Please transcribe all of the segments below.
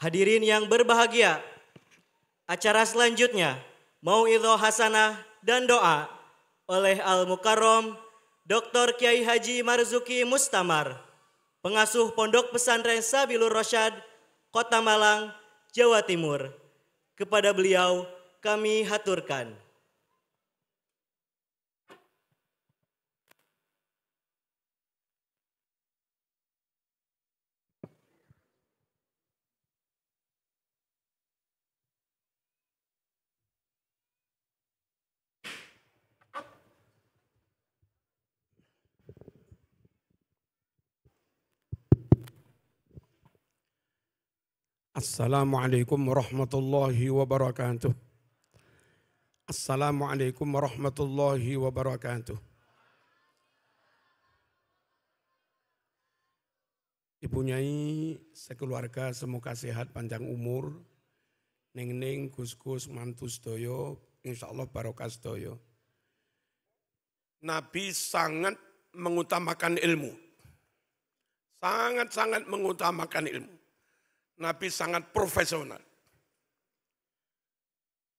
Hadirin yang berbahagia, acara selanjutnya Mau'idhah Hasanah dan doa oleh Al-Mukarram Dr. Kiai Haji Marzuki Mustamar, pengasuh Pondok Pesantren Sabilur Rasyad, Kota Malang, Jawa Timur. Kepada beliau kami haturkan. Assalamualaikum warahmatullahi wabarakatuh. Assalamualaikum warahmatullahi wabarakatuh. Ibu Nyai sekeluarga semoga sehat panjang umur. Ning Gus mantu sedaya insyaallah barokah sedaya. Nabi sangat mengutamakan ilmu. Sangat-sangat mengutamakan ilmu. Nabi sangat profesional.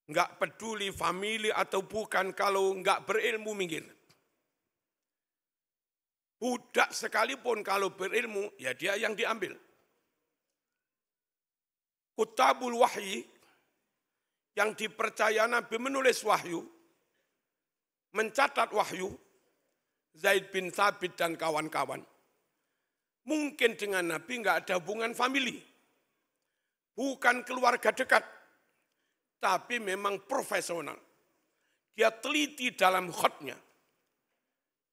Enggak peduli famili atau bukan, kalau enggak berilmu minggir. Budak sekalipun kalau berilmu, ya dia yang diambil. Kutabul wahyi, yang dipercaya Nabi menulis wahyu, mencatat wahyu, Zaid bin Thabit dan kawan-kawan. Mungkin dengan Nabi enggak ada hubungan famili. Bukan keluarga dekat, tapi memang profesional. Dia teliti dalam khotnya.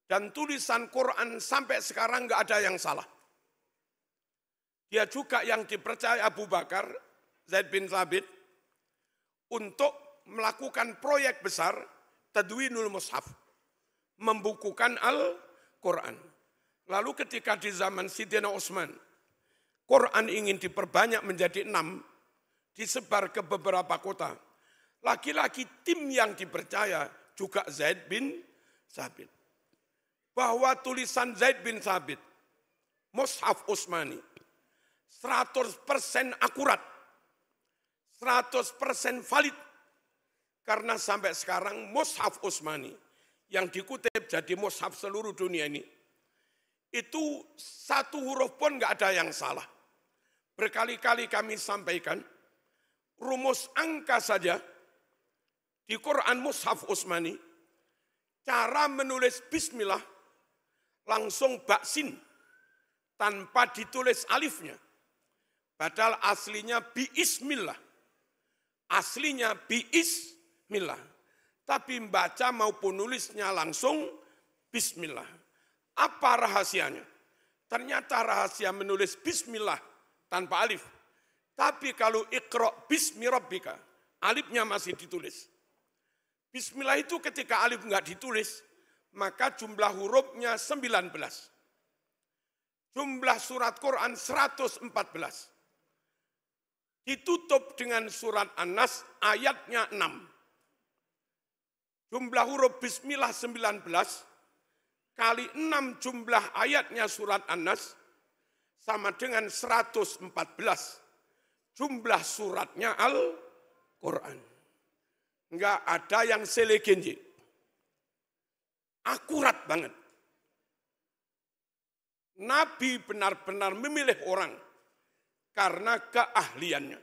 Dan tulisan Quran sampai sekarang enggak ada yang salah. Dia juga yang dipercaya Abu Bakar, Zaid bin Thabit, untuk melakukan proyek besar, Tadwinul Mushaf, membukukan Al-Quran. Lalu ketika di zaman Sidina Utsman, Quran ingin diperbanyak menjadi 6, disebar ke beberapa kota. Lagi-lagi tim yang dipercaya juga Zaid bin Thabit. Bahwa tulisan Zaid bin Thabit, Mushaf Utsmani, 100% akurat, 100% valid. Karena sampai sekarang Mushaf Utsmani yang dikutip jadi mushaf seluruh dunia ini, itu satu huruf pun enggak ada yang salah. Berkali-kali kami sampaikan, rumus angka saja di Quran Mushaf Utsmani, cara menulis bismillah langsung baksin tanpa ditulis alifnya. Padahal aslinya biismillah. Aslinya biismillah. Tapi membaca maupun nulisnya langsung bismillah. Apa rahasianya? Ternyata rahasia menulis bismillah tanpa alif. Tapi kalau iqra' bismi rabbika, alifnya masih ditulis. Bismillah itu ketika alif enggak ditulis, maka jumlah hurufnya 19. Jumlah surat Quran 114. Ditutup dengan surat An-Nas ayatnya 6. Jumlah huruf bismillah 19 kali 6 jumlah ayatnya surat An-Nas sama dengan 114 jumlah suratnya Al-Quran. Enggak ada yang selegenje. Akurat banget. Nabi benar-benar memilih orang karena keahliannya,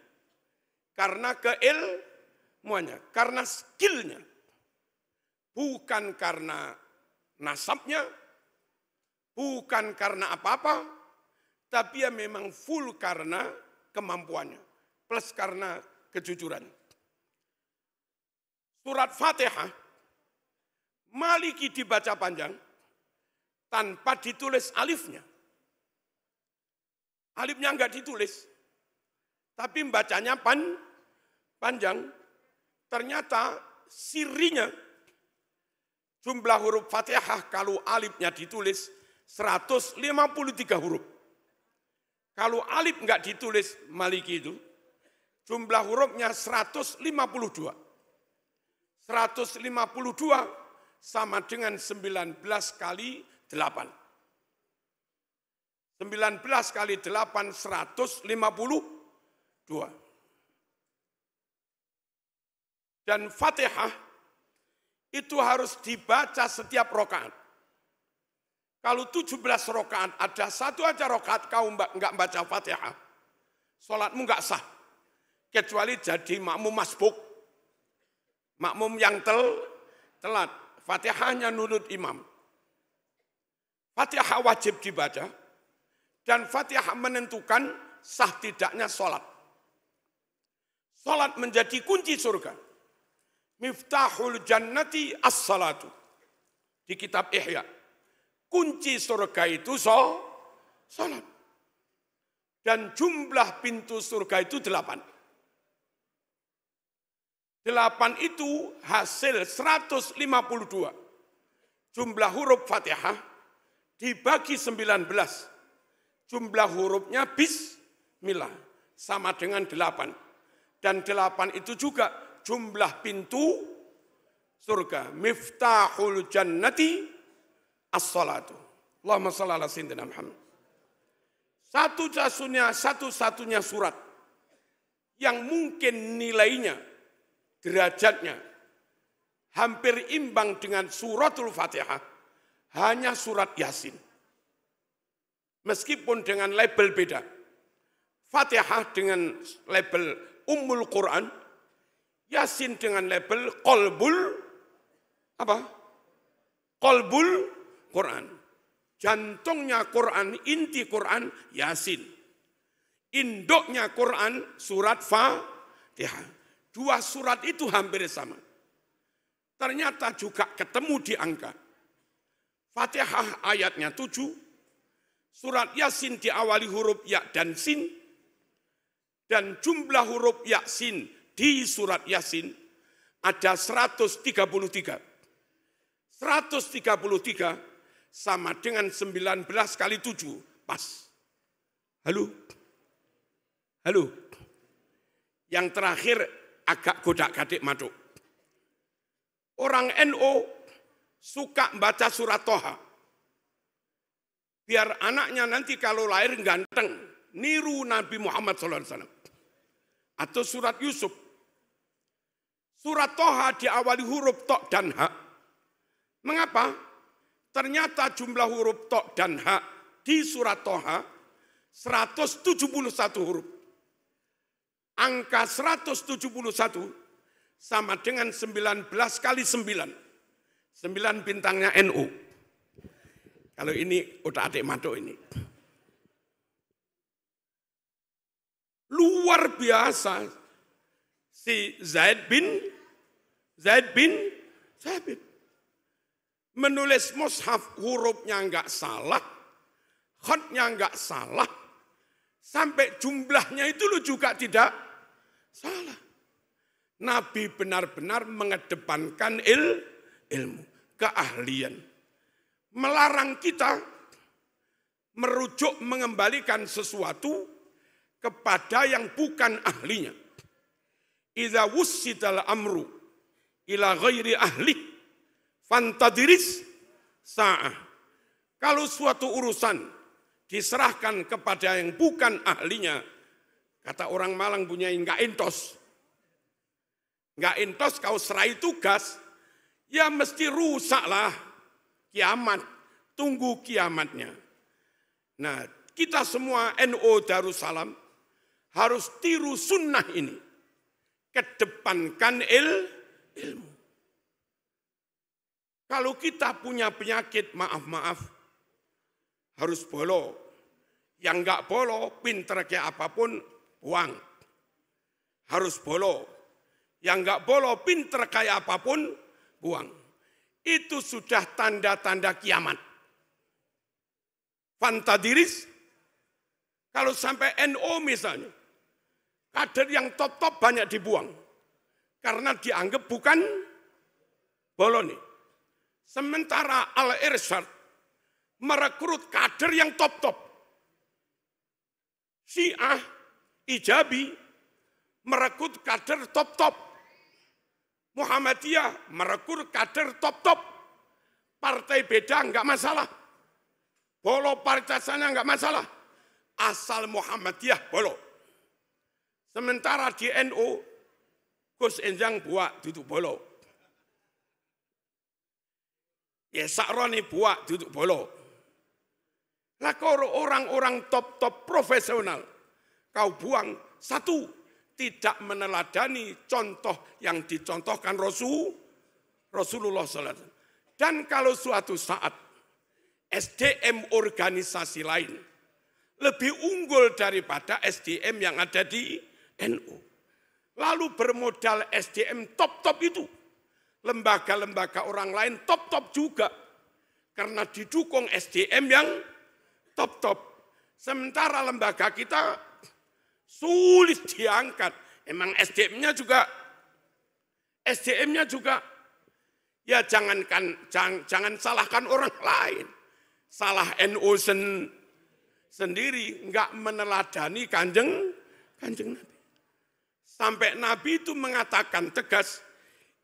karena keilmuannya, karena skillnya. Bukan karena nasabnya, bukan karena apa-apa, tapi ya memang full karena kemampuannya, plus karena kejujuran. Surat Fatihah, Maliki dibaca panjang, tanpa ditulis alifnya. Alifnya enggak ditulis, tapi bacanya panjang. Ternyata sirinya, jumlah huruf Fatihah kalau alifnya ditulis 153 huruf. Kalau alif enggak ditulis Maliki itu, jumlah hurufnya 152. 152 sama dengan 19 kali 8. 19 kali 8, 152. 2. Dan Fatihah itu harus dibaca setiap rakaat. Kalau 17 rakaat ada satu aja rakaat kau enggak baca Fatihah, sholatmu enggak sah. Kecuali jadi makmum masbuk. Makmum yang telat. Fatihahnya nurut imam. Fatihah wajib dibaca. Dan Fatihah menentukan sah tidaknya sholat. Sholat menjadi kunci surga. Miftahul jannati as-salatu. Di kitab Ihya. Kunci surga itu sholat. Dan jumlah pintu surga itu 8. 8 itu hasil 152. Jumlah huruf Fatihah dibagi 19. Jumlah hurufnya bismillah. Sama dengan 8. Dan 8 itu juga jumlah pintu surga. Miftahul jannati as-salatu. Allahumma shalli ala sayyidina Muhammad. Satu-satunya surat yang mungkin nilainya, derajatnya hampir imbang dengan suratul Fatihah, hanya surat Yasin. Meskipun dengan label beda. Fatihah dengan label Ummul Quran, Yasin dengan label Qalbul Quran. Jantungnya Quran, inti Quran, Yasin. Induknya Quran, surat Fatihah. 2 surat itu hampir sama. Ternyata juga ketemu di angka. Fatihah ayatnya 7, surat Yasin diawali huruf ya dan sin, dan jumlah huruf Yasin di surat Yasin ada 133. 133 sama dengan 19 kali 7, pas. Halo? Yang terakhir agak godak-gadik maduk. Orang NU suka baca surat Toha. Biar anaknya nanti kalau lahir ganteng, niru Nabi Muhammad SAW. Atau surat Yusuf. Surat Toha diawali huruf tok dan hak. Mengapa? Ternyata jumlah huruf tok dan hak di surat Toha 171 huruf. Angka 171 sama dengan 19 kali 9. 9 bintangnya NU. Kalau ini udah adik maduk ini. Luar biasa si Zaid bin Sabit. Menulis mushaf hurufnya enggak salah, khatnya enggak salah, sampai jumlahnya itu juga tidak salah. Nabi benar-benar mengedepankan ilmu, keahlian. Melarang kita merujuk mengembalikan sesuatu kepada yang bukan ahlinya. Idza wussidal amru ila ghairi ahli fantadiris sa'ah. Kalau suatu urusan diserahkan kepada yang bukan ahlinya, kata orang Malang punya enggak entos. Enggak entos kau serai tugas, ya mesti rusaklah kiamat. Tunggu kiamatnya. Nah, kita semua NU Darussalam harus tiru sunnah ini. Kedepankan ilmu. Kalau kita punya penyakit, maaf, harus bolo. Yang enggak bolo, pinter kayak apapun, buang. Harus bolo. Yang enggak bolo, pinter kayak apapun, buang. Itu sudah tanda-tanda kiamat. Fantadiris, kalau sampai NU misalnya, kader yang top-top banyak dibuang. Karena dianggap bukan boloni. Sementara Al-Irsyad merekrut kader yang top-top. Syiah, Ijabi, merekrut kader top-top. Muhammadiyah merekrut kader top-top. Partai beda enggak masalah. Bolo partai sana enggak masalah. Asal Muhammadiyah bolo. Sementara di NU, Gus Enjang buak duduk bolo. Ya sakroni buak duduk bolo. Lah kalau orang-orang top-top profesional, kau buang satu, tidak meneladani contoh yang dicontohkan Rasulullah SAW. Dan kalau suatu saat SDM organisasi lain lebih unggul daripada SDM yang ada di NU. Lalu bermodal SDM top-top itu. Lembaga-lembaga orang lain top-top juga. Karena didukung SDM yang top-top. Sementara lembaga kita sulit diangkat. Emang SDM-nya juga. Ya jangan salahkan orang lain. Salah NU sendiri enggak meneladani kanjeng Nabi. Sampai Nabi itu mengatakan tegas,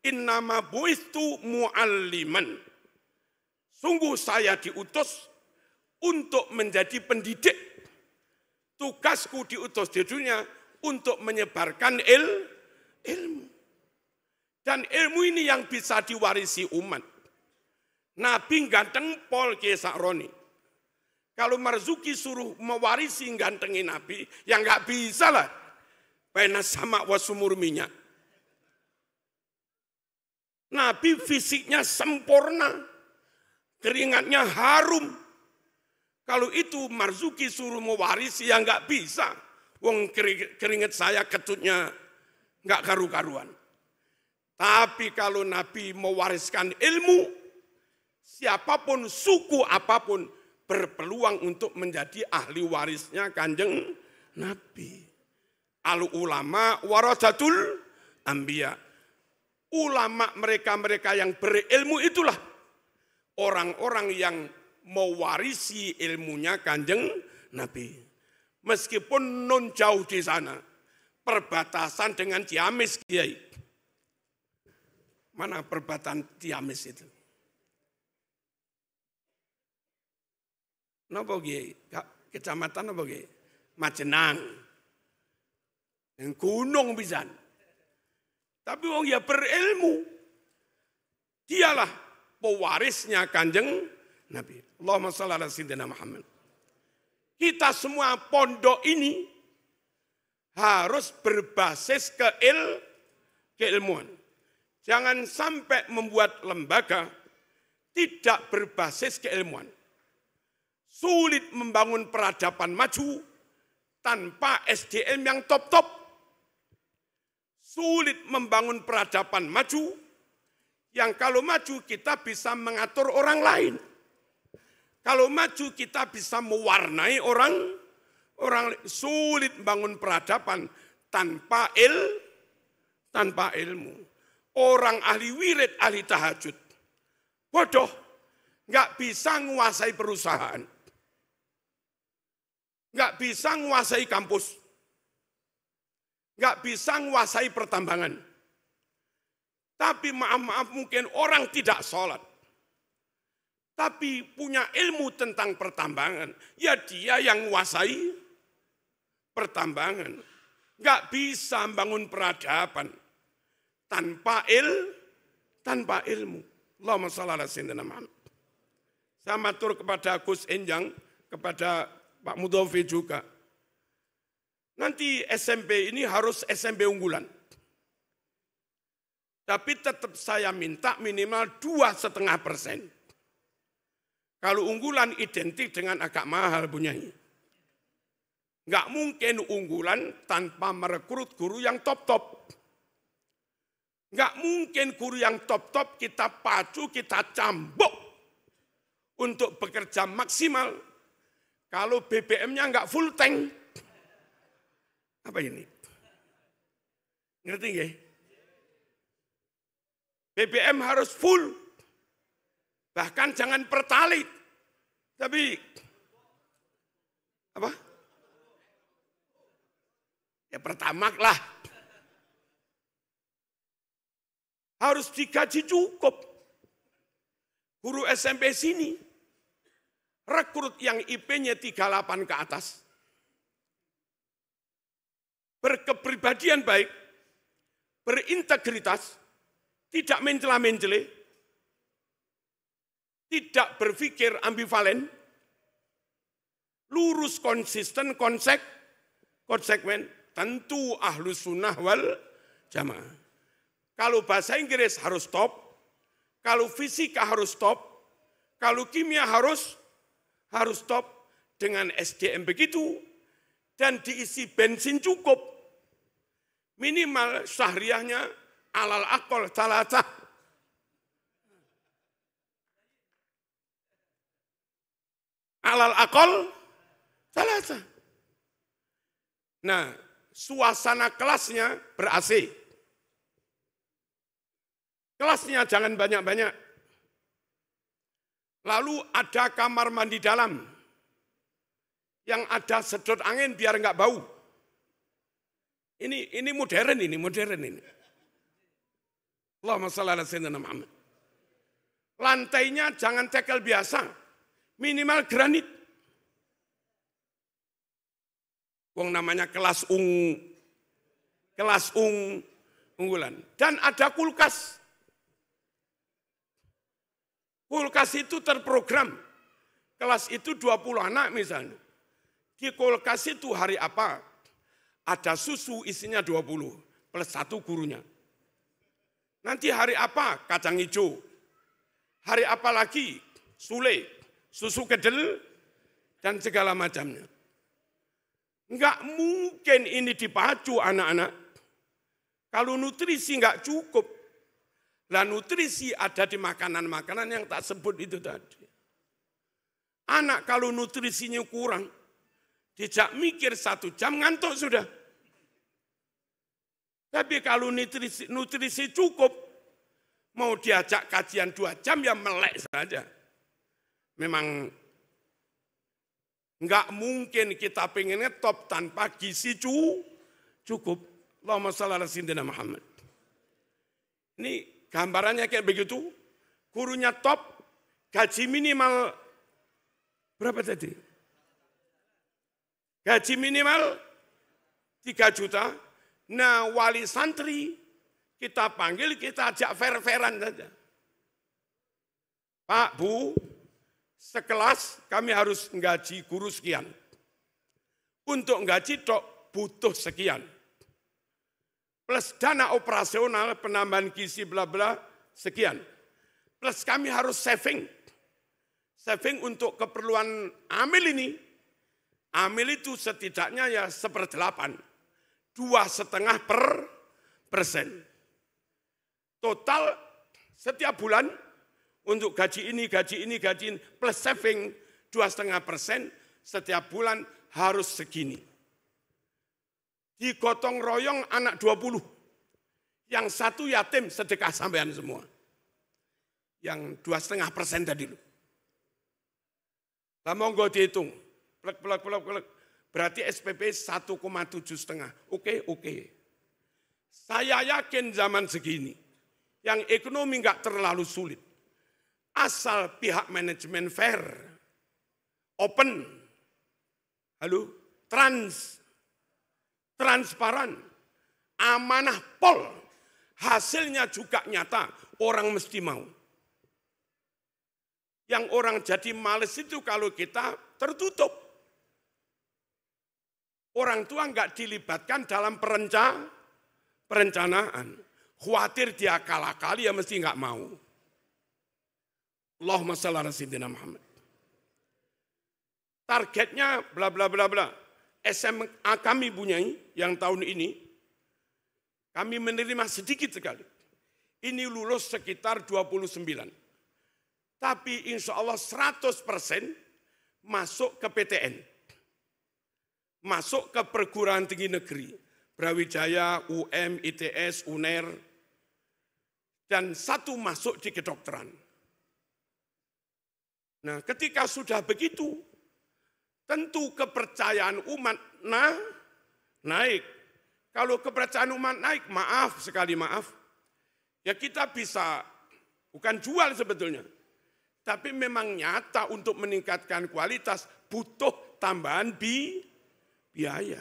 innama buistu mu'alliman. Sungguh saya diutus untuk menjadi pendidik. Tugasku diutus di dunia untuk menyebarkan ilmu. Dan ilmu ini yang bisa diwarisi umat. Nabi ganteng pol Kiai Sakroni. Kalau Marzuki suruh mewarisi gantengin Nabi, ya nggak bisa lah. Pena sama wasumur minyak. Nabi fisiknya sempurna. Keringatnya harum. Kalau itu Marzuki suruh mewarisi, ya nggak bisa. Wong keringat saya ketutnya nggak karu-karuan. Tapi kalau Nabi mewariskan ilmu, siapapun, suku apapun, berpeluang untuk menjadi ahli warisnya kanjeng Nabi. Al-ulama warasatul anbiya. Ulama mereka-mereka yang berilmu itulah orang-orang yang mewarisi ilmunya kanjeng Nabi. Meskipun non jauh di sana, perbatasan dengan Ciamis, Kiai. Mana perbatasan Ciamis itu? Napa Kiai? Kecamatan apa Kiai? Majenang. Yang gunung pisan. Tapi wong ya berilmu. Dialah pewarisnya kanjeng Nabi. Allahumma shalli ala sayyidina Muhammad. Kita semua pondok ini harus berbasis keilmuan. Jangan sampai membuat lembaga tidak berbasis keilmuan. Sulit membangun peradaban maju tanpa SDM yang top-top. Sulit membangun peradaban maju yang kalau maju kita bisa mengatur orang lain. Kalau maju kita bisa mewarnai orang lain. Sulit membangun peradaban tanpa ilmu. Orang ahli wirid, ahli tahajud. Bodoh, nggak bisa menguasai perusahaan. Nggak bisa menguasai kampus. Nggak bisa menguasai pertambangan. Tapi maaf mungkin orang tidak sholat. Tapi punya ilmu tentang pertambangan. Ya dia yang menguasai pertambangan. Nggak bisa membangun peradaban tanpa ilmu. Allahumma shalli ala sayyidina Muhammad. Saya matur kepada Gus Enjang, kepada Pak Mudhofi juga. Nanti SMP ini harus SMP unggulan. Tapi tetap saya minta minimal 2,5%. Kalau unggulan identik dengan agak mahal punyanya. Nggak mungkin unggulan tanpa merekrut guru yang top-top. Nggak mungkin guru yang top-top kita pacu, kita cambuk untuk bekerja maksimal. Kalau BBM-nya nggak full tank. Apa ini? Ngerti nggak? BBM harus full. Bahkan jangan pertalite. Tapi apa? Ya pertamax lah. Harus digaji cukup. Guru SMP sini rekrut yang IP-nya 38 ke atas. kepribadian baik, berintegritas, tidak mencela-mencele, tidak berpikir ambivalen, lurus, konsisten, konsekuen, tentu ahlus sunnah wal jamaah. Kalau bahasa Inggris harus top, kalau fisika harus top, kalau kimia harus top, dengan SDM begitu, dan diisi bensin cukup, minimal syahriahnya alal aqal salatah. Alal aqal salatah. Nah, suasana kelasnya ber-AC. Kelasnya jangan banyak-banyak. Lalu ada kamar mandi dalam yang ada sedot angin biar enggak bau. Ini modern ini. Allahumma shalli ala sayyidina Muhammad. Lantainya jangan tekel biasa, minimal granit. Wong namanya kelas unggulan. Dan ada kulkas. Kulkas itu terprogram. Kelas itu 20 anak misalnya. Di kulkas itu hari apa? Ada susu isinya 20 plus 1 gurunya. Nanti hari apa? Kacang hijau. Hari apa lagi? Sule, susu kedel, dan segala macamnya. Enggak mungkin ini dipacu anak-anak. Kalau nutrisi enggak cukup. Lah nutrisi ada di makanan-makanan yang tak sebut itu tadi. Anak kalau nutrisinya kurang, dijak mikir 1 jam ngantuk sudah. Tapi kalau nutrisi cukup, mau diajak kajian 2 jam ya melek saja. Memang enggak mungkin kita pengennya top tanpa gizi cukup. Allahumma shalli ala sayyidina Muhammad. Ini gambarannya kayak begitu. Gurunya top, gaji minimal berapa tadi? Gaji minimal 3 juta. Nah, wali santri kita panggil, kita ajak fair-fairan saja. Pak, Bu, sekelas kami harus nggaji guru sekian. Untuk nggaji tok butuh sekian. Plus dana operasional, penambahan gizi bla bla sekian. Plus kami harus saving. Saving untuk keperluan amil ini. Amil itu setidaknya ya 1/8. 2,5%. Total setiap bulan untuk gaji ini, plus saving 2,5%, setiap bulan harus segini. Digotong royong anak 20, yang 1 yatim sedekah sampean semua. Yang 2,5% tadi loh. Lah monggo dihitung, plek. Berarti SPP 1,7,5. Oke. Saya yakin zaman segini, yang ekonomi enggak terlalu sulit. Asal pihak manajemen fair, open, transparan, amanah pol, hasilnya juga nyata, orang mesti mau. Yang orang jadi males itu kalau kita tertutup. Orang tua enggak dilibatkan dalam perencanaan. Khawatir dia kalah-kali ya mesti enggak mau. Allahumma shalli ala sayyidina Muhammad. Targetnya bla bla bla bla. SMA kami punyai yang tahun ini, kami menerima sedikit sekali. Ini lulus sekitar 29. Tapi insya Allah 100% masuk ke PTN. Masuk ke perguruan tinggi negeri, Brawijaya, UM, ITS, UNER, dan 1 masuk di kedokteran. Nah, ketika sudah begitu, tentu kepercayaan umat naik. Kalau kepercayaan umat naik, maaf, ya kita bisa, bukan jual sebetulnya, tapi memang nyata untuk meningkatkan kualitas, butuh tambahan biaya.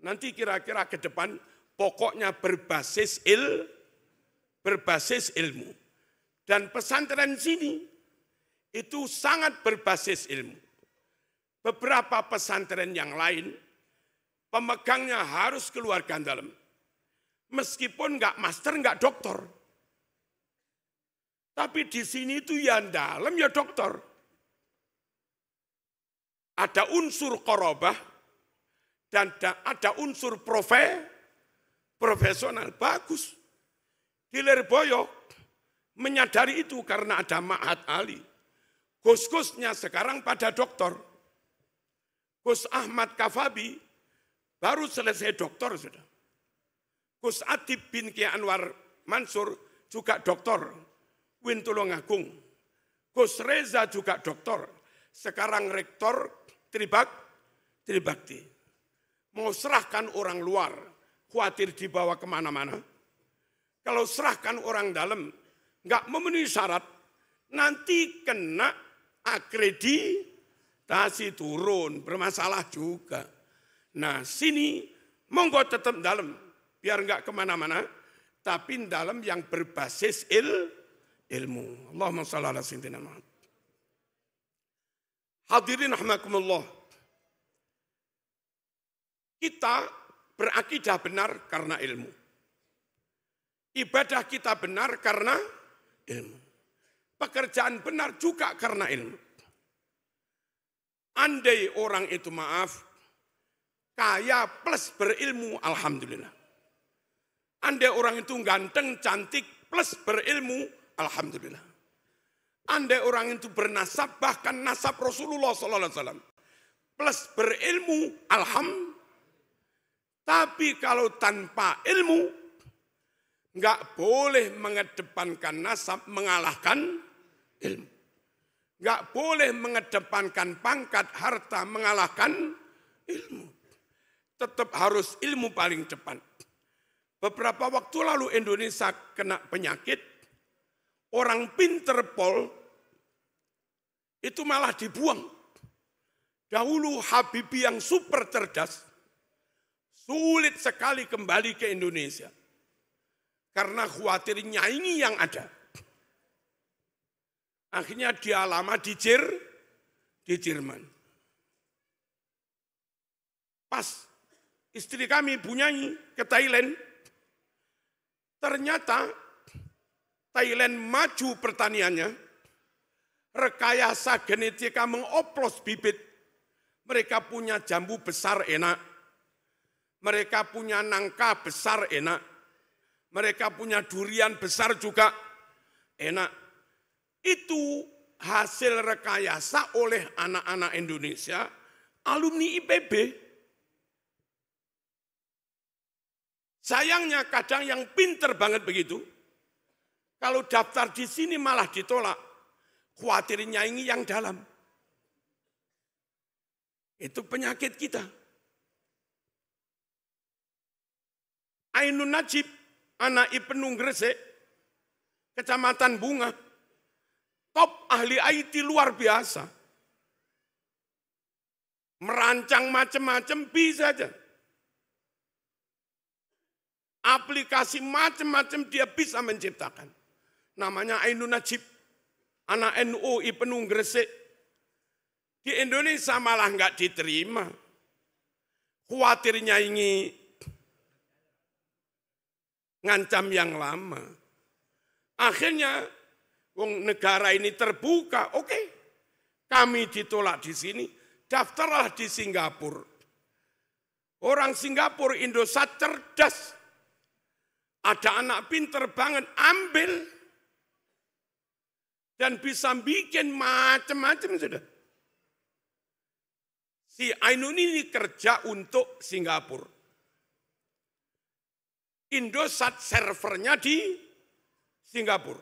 Nanti kira-kira ke depan pokoknya berbasis ilmu. Dan pesantren sini itu sangat berbasis ilmu. Beberapa pesantren yang lain pemegangnya harus keluarga dalam. Meskipun enggak master, enggak doktor. Tapi di sini itu ya dalam ya doktor. Ada unsur qorobah dan ada unsur profesional. Bagus. Di Lirboyo menyadari itu karena ada Ma'had Ali. Gus-gusnya sekarang pada doktor. Gus Ahmad Kafabi baru selesai doktor sudah. Gus Adib bin Kiai Anwar Mansur juga doktor. Win Tulungagung. Gus Reza juga doktor. Sekarang rektor Tribakti. Mau serahkan orang luar, khawatir dibawa kemana-mana. Kalau serahkan orang dalam, nggak memenuhi syarat, nanti kena akreditasi turun, bermasalah juga. Nah sini, monggo tetap dalam, biar nggak kemana-mana, tapi dalam yang berbasis ilmu. Allahumma shalli ala sayyidina Muhammad. Hadirin rahimakumullah. Kita berakidah benar karena ilmu. Ibadah kita benar karena ilmu. Pekerjaan benar juga karena ilmu. Andai orang itu kaya plus berilmu, alhamdulillah. Andai orang itu ganteng, cantik plus berilmu, alhamdulillah. Andai orang itu bernasab, bahkan nasab Rasulullah SAW, plus berilmu, alhamdulillah. Tapi kalau tanpa ilmu, nggak boleh mengedepankan nasab mengalahkan ilmu. Nggak boleh mengedepankan pangkat, harta mengalahkan ilmu. Tetap harus ilmu paling depan. Beberapa waktu lalu Indonesia kena penyakit, orang pinter pol itu malah dibuang. Dahulu Habibie yang super cerdas, sulit sekali kembali ke Indonesia. Karena khawatir nyaingi yang ada. Akhirnya dia lama di Jerman. Pas istri kami bunyanyi ke Thailand, ternyata Thailand maju pertaniannya, rekayasa genetika mengoplos bibit. Mereka punya jambu besar enak. Mereka punya nangka besar enak. Mereka punya durian besar juga enak. Itu hasil rekayasa oleh anak-anak Indonesia, alumni IPB. Sayangnya kadang yang pinter banget begitu, kalau daftar di sini malah ditolak. Khawatir nyaingi yang dalam. Itu penyakit kita. Ainun Najib, anak Ibnu Gresik, Kecamatan Bunga, top ahli IT luar biasa. Merancang macam-macam bisa aja. Aplikasi macam-macam dia bisa menciptakan. Namanya Ainun Najib, anak NU Ibnu Gresik. Di Indonesia malah nggak diterima. Khawatirnya ini ngancam yang lama. Akhirnya wong negara ini terbuka, oke. Kami ditolak di sini, daftarlah di Singapura. Orang Singapura, Indosat cerdas. Ada anak pinter banget, ambil. Dan bisa bikin macam-macam sudah. Si Ainun ini kerja untuk Singapura. Indosat servernya di Singapura.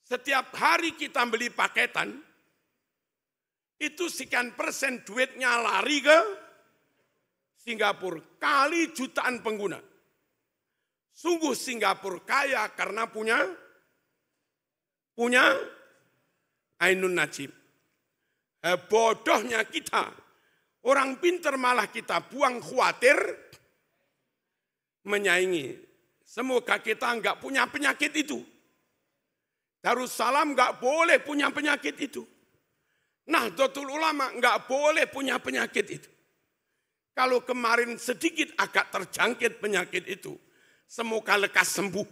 Setiap hari kita beli paketan, itu sekian persen duitnya lari ke Singapura. Kali jutaan pengguna. Sungguh Singapura kaya karena punya Ainun Najib. Bodohnya kita, Orang pinter malah kita buang, khawatir menyaingi. Semoga kita enggak punya penyakit itu. Darussalam enggak boleh punya penyakit itu. Nahdlatul Ulama enggak boleh punya penyakit itu. Kalau kemarin sedikit agak terjangkit penyakit itu, semoga lekas sembuh.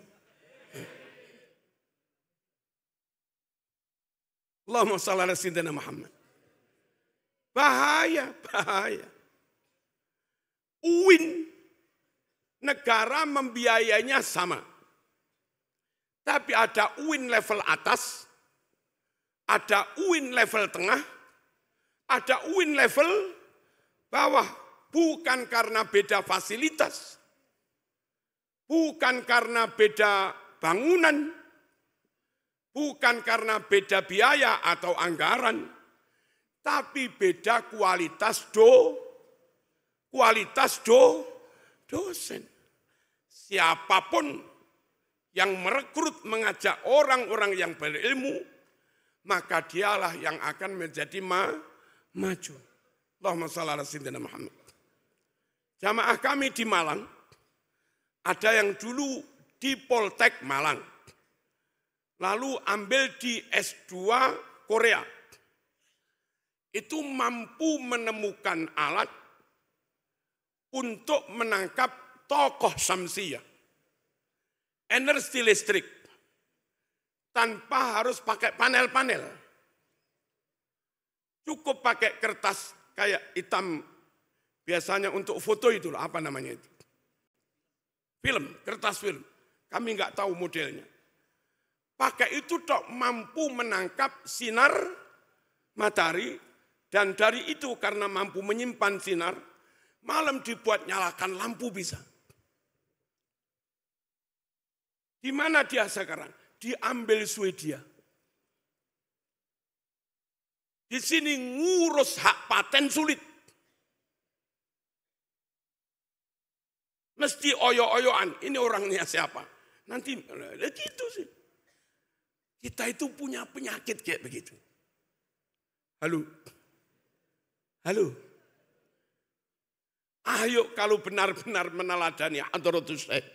Allahumma shalli ala sayyidina Muhammad. Bahaya, bahaya. UIN, negara membiayainya sama. Tapi ada UIN level atas, ada UIN level tengah, ada UIN level bawah. Bukan karena beda fasilitas, bukan karena beda bangunan, bukan karena beda biaya atau anggaran, tapi beda kualitas dosen. Siapapun yang merekrut mengajak orang-orang yang berilmu, maka dialah yang akan menjadi maju. Allahumma shalli ala sayyidina Muhammad. Jamaah kami di Malang, ada yang dulu di Poltek Malang, lalu ambil di S2 Korea. Itu mampu menemukan alat untuk menangkap tokoh Syamsiyah, energi listrik, tanpa harus pakai panel-panel. Cukup pakai kertas kayak hitam, biasanya untuk foto itu, apa namanya itu? Film, kertas film. Kami nggak tahu modelnya. Pakai itu tok mampu menangkap sinar matahari, dan dari itu karena mampu menyimpan sinar, malam dibuat nyalakan lampu bisa. Di mana dia sekarang? Diambil Swedia. Di sini ngurus hak paten sulit. Mesti oyo-oyoan, ini orangnya siapa? Nanti, gitu sih. Kita itu punya penyakit kayak begitu. Halo? Ayo kalau benar-benar meneladani Hadratus Syekh,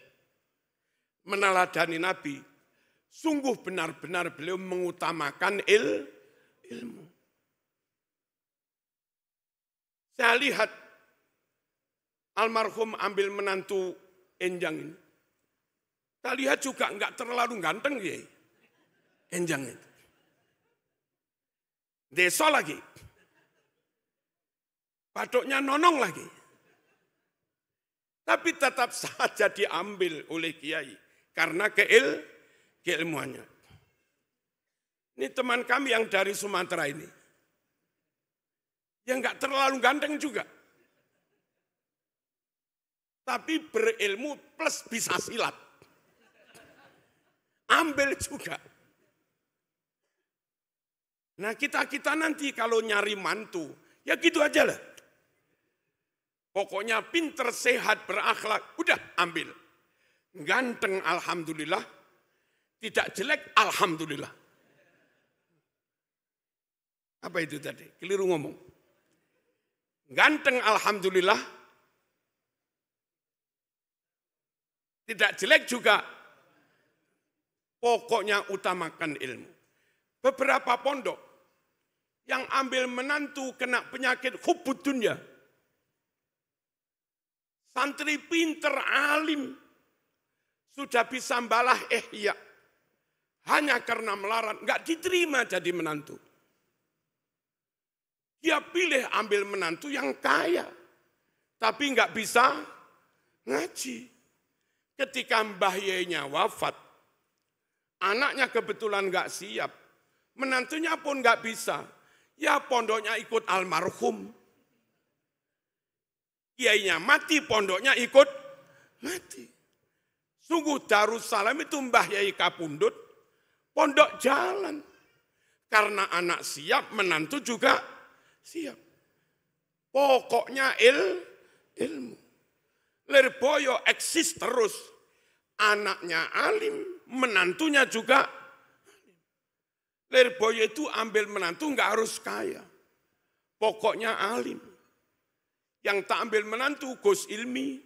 meneladani Nabi, sungguh benar-benar beliau mengutamakan ilmu. Saya lihat almarhum ambil menantu Enjang ini. Kita lihat juga enggak terlalu ganteng ya, Enjang itu. Desa lagi. Patuknya nonong lagi. Tapi tetap saja diambil oleh kiai karena keilmuannya. Ini teman kami yang dari Sumatera ini. Yang enggak terlalu ganteng juga. Tapi berilmu plus bisa silat. Ambil juga. Nah kita nanti kalau nyari mantu, ya gitu aja lah. Pokoknya pinter, sehat, berakhlak, udah ambil. Ganteng alhamdulillah, tidak jelek alhamdulillah. Apa itu tadi? Keliru ngomong. Ganteng alhamdulillah, tidak jelek juga, pokoknya utamakan ilmu. Beberapa pondok yang ambil menantu kena penyakit hubbud dunya. Santri pinter, alim, sudah bisa membalah ihya. Hanya karena melarat, enggak diterima jadi menantu. Dia pilih ambil menantu yang kaya, tapi enggak bisa ngaji. Ketika mbah yainya wafat, anaknya kebetulan enggak siap, menantunya pun enggak bisa. Ya pondoknya ikut almarhum. Kiainya mati, pondoknya ikut mati. Sungguh Darussalam itu mbah yai kapundut, pondok jalan. Karena anak siap, menantu juga siap. Pokoknya ilmu. Lirboyo eksis terus. Anaknya alim, menantunya juga alim. Lirboyo itu ambil menantu enggak harus kaya. Pokoknya alim. Yang tak ambil menantu Gus Ilmi,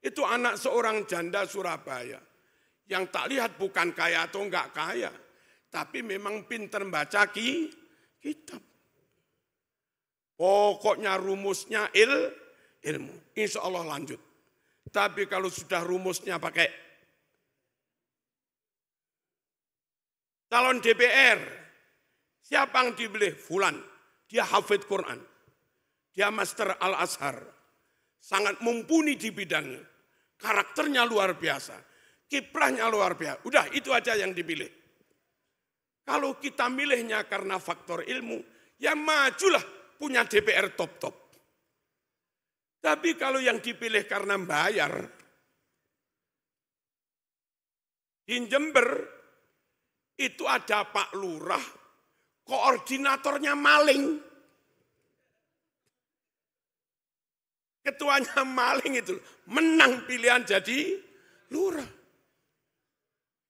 itu anak seorang janda Surabaya. Yang tak lihat bukan kaya atau enggak kaya, tapi memang pintar baca kitab. Pokoknya rumusnya ilmu. Insya Allah lanjut. Tapi kalau sudah rumusnya pakai calon DPR, siapa yang dipilih? Fulan. Dia hafid Quran. Dia master Al-Azhar. Sangat mumpuni di bidangnya. Karakternya luar biasa. Kiprahnya luar biasa. Udah itu aja yang dipilih. Kalau kita milihnya karena faktor ilmu, ya majulah punya DPR top-top. Tapi kalau yang dipilih karena bayar, di Jember itu ada Pak Lurah, koordinatornya maling. Ketuanya maling itu, menang pilihan jadi lurah.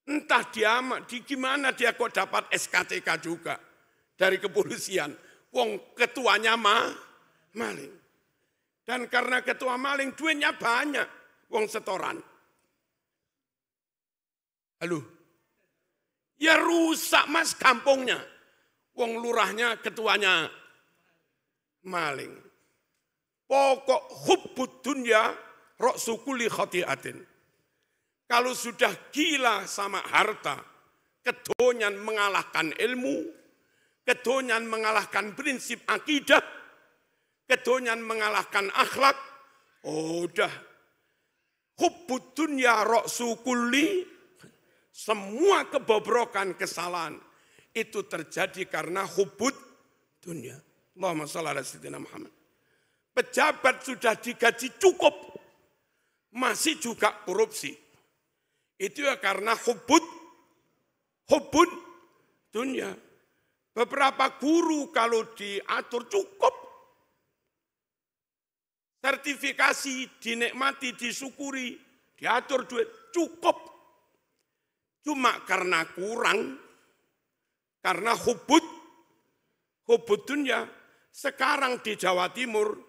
Entah dia gimana dia kok dapat SKTK juga dari kepolisian. Wong ketuanya maling. Dan karena ketua maling duitnya banyak, wong setoran. Halo. Ya rusak mas kampungnya. Wong lurahnya ketuanya maling. Pokok hubbud dunya ra'su kulli khati'atin. Kalau sudah gila sama harta, kedonyan mengalahkan ilmu, kedonyan mengalahkan prinsip akidah, kedonyan mengalahkan akhlak, udah. Hubbud dunya ra'su kulli, semua kebobrokan, kesalahan, itu terjadi karena hubbud dunya. Allahumma shalli ala sayyidina Muhammad. Pejabat sudah digaji cukup, masih juga korupsi. Itu ya karena hubbud dunya. Beberapa guru kalau diatur cukup. Sertifikasi dinikmati, disyukuri, diatur duit, cukup. Cuma karena kurang, karena hubbud dunya. Sekarang di Jawa Timur,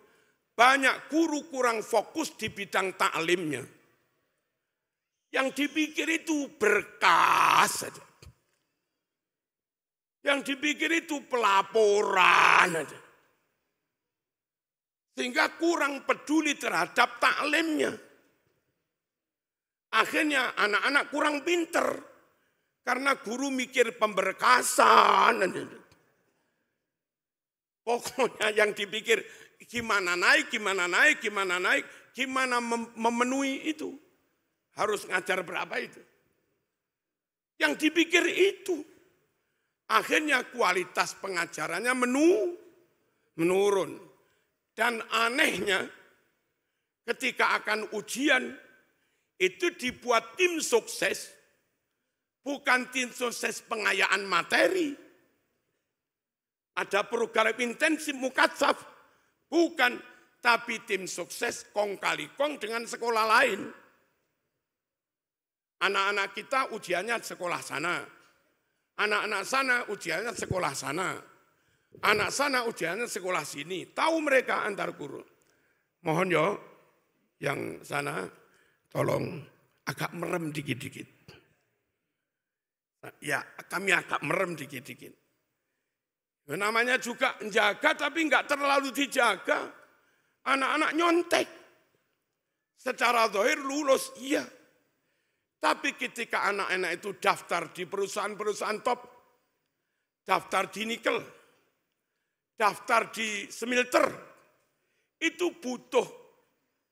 banyak guru kurang fokus di bidang taklimnya. Yang dipikir itu berkah saja. Yang dipikir itu pelaporan saja. Sehingga kurang peduli terhadap taklimnya. Akhirnya anak-anak kurang pinter. Karena guru mikir pemberkasan. Pokoknya yang dipikir gimana naik, gimana memenuhi itu. Harus ngajar berapa itu. Yang dipikir itu. Akhirnya kualitas pengajarannya menurun. Dan anehnya ketika akan ujian itu dibuat tim sukses. Bukan tim sukses pengayaan materi. Ada program intensif mukatsaf. Bukan. Tapi tim sukses kong kali kong dengan sekolah lain. Anak-anak kita ujiannya sekolah sana. Anak-anak sana ujiannya sekolah sana. Anak sana ujiannya sekolah sini. Tahu mereka antar guru. Mohon yo, yang sana tolong agak merem dikit-dikit. Ya, kami agak merem dikit-dikit. Namanya juga menjaga tapi enggak terlalu dijaga. Anak-anak nyontek. Secara zahir lulus, iya. Tapi ketika anak-anak itu daftar di perusahaan-perusahaan top, daftar di nikel, daftar di smelter, itu butuh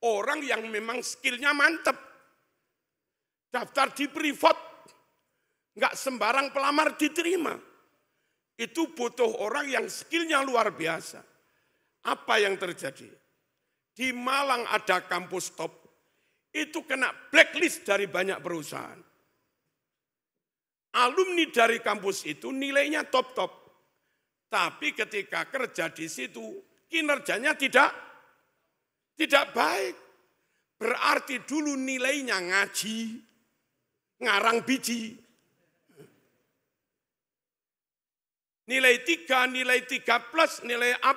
orang yang memang skillnya mantep. Daftar di privat, nggak sembarang pelamar diterima. Itu butuh orang yang skillnya luar biasa. Apa yang terjadi? Di Malang ada kampus top, itu kena blacklist dari banyak perusahaan. Alumni dari kampus itu nilainya top-top. Tapi ketika kerja di situ, kinerjanya tidak baik. Berarti dulu nilainya ngaji, ngarang biji. Nilai 3, nilai 3+, nilai A+,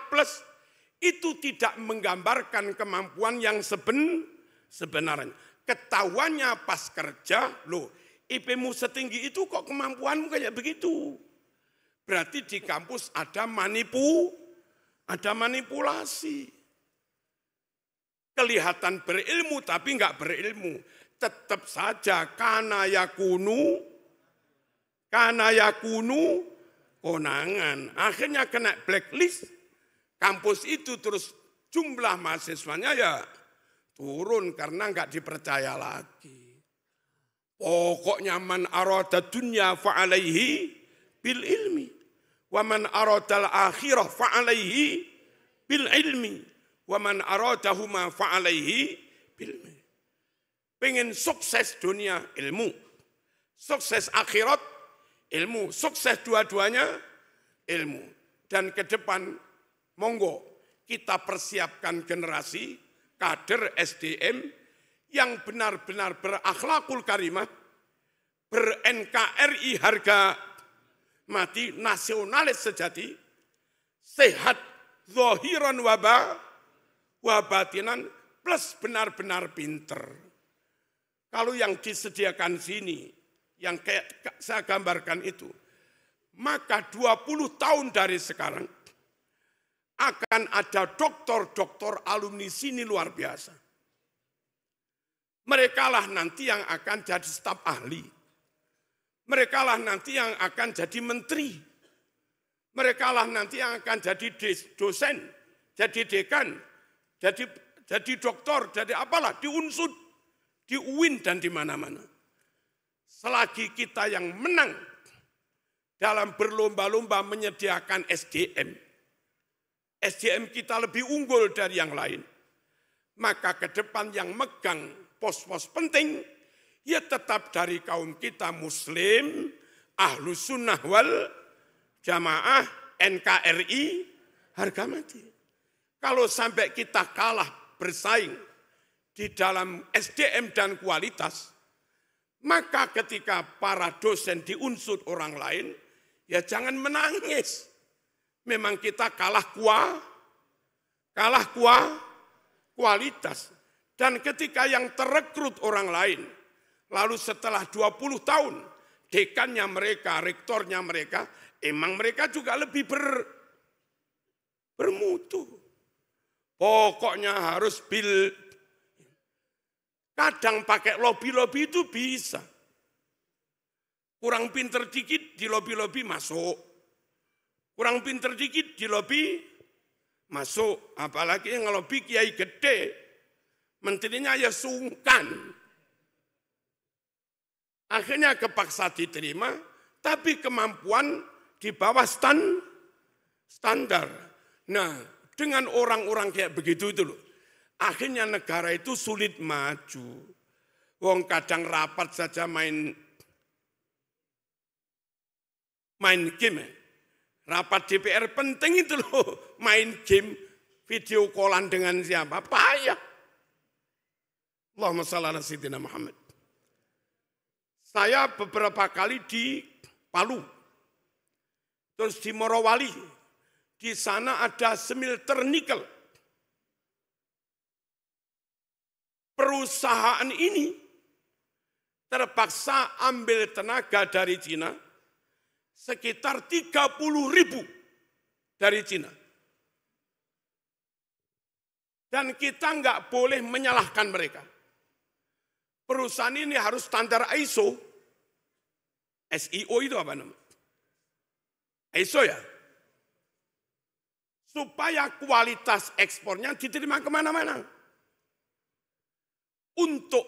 itu tidak menggambarkan kemampuan yang sebenarnya. Ketahuannya pas kerja, loh IP-mu setinggi itu kok kemampuanmu kayak begitu. Berarti di kampus ada manipulasi. Kelihatan berilmu tapi enggak berilmu. Tetap saja kana yakunu konangan. Akhirnya kena blacklist. Kampus itu terus jumlah mahasiswanya ya turun karena enggak dipercaya lagi. Pokoknya man arada dunya fa'alaihi bil ilmi. Wa man aradal akhirah fa'alaihi bil ilmi. Wa man aradahuma fa'alaihi bil ilmi. Pengen sukses dunia, ilmu. Sukses akhirat, ilmu. Sukses dua-duanya, ilmu. Dan ke depan, monggo kita persiapkan generasi kader SDM yang benar-benar berakhlakul karimah, ber-NKRI harga mati, nasionalis sejati, sehat, zahiran wabatinan, plus benar-benar pinter. Kalau yang disediakan sini, yang kayak saya gambarkan itu, maka 20 tahun dari sekarang akan ada doktor-doktor alumni sini luar biasa. Mereka lah nanti yang akan jadi staf ahli. Mereka lah nanti yang akan jadi menteri. Mereka lah nanti yang akan jadi dosen, jadi dekan, jadi doktor, jadi apalah, di Unsud, di UIN dan di mana-mana. Selagi kita yang menang dalam berlomba-lomba menyediakan SDM kita lebih unggul dari yang lain, maka ke depan yang megang pos-pos penting, ya tetap dari kaum kita Muslim, Ahlus Sunnah wal Jamaah, NKRI, harga mati. Kalau sampai kita kalah bersaing di dalam SDM dan kualitas, maka ketika para dosen diunsut orang lain, ya jangan menangis. Memang kita kalah kualitas. Dan ketika yang terekrut orang lain, lalu setelah 20 tahun, dekannya mereka, rektornya mereka, emang mereka juga lebih bermutu. Pokoknya harus kadang pakai lobby-lobby itu bisa. Kurang pinter dikit di lobby-lobby masuk. Kurang pinter dikit di lobby masuk. Apalagi yang ngelobi kiai gede, menterinya ya sungkan. Akhirnya kepaksa diterima, tapi kemampuan di bawah standar. Nah, dengan orang-orang kayak begitu itu loh, akhirnya negara itu sulit maju. Wong kadang rapat saja main game. Rapat DPR penting itu loh, main game, video callan dengan siapa, payah. Allahumma shalli ala sayyidina Muhammad. Saya beberapa kali di Palu, terus di Morowali, di sana ada smelter nikel. Perusahaan ini terpaksa ambil tenaga dari Cina, sekitar 30.000 dari Cina. Dan kita nggak boleh menyalahkan mereka. Perusahaan ini harus standar ISO. SIO itu apa namanya? ISO ya? Supaya kualitas ekspornya diterima kemana-mana. Untuk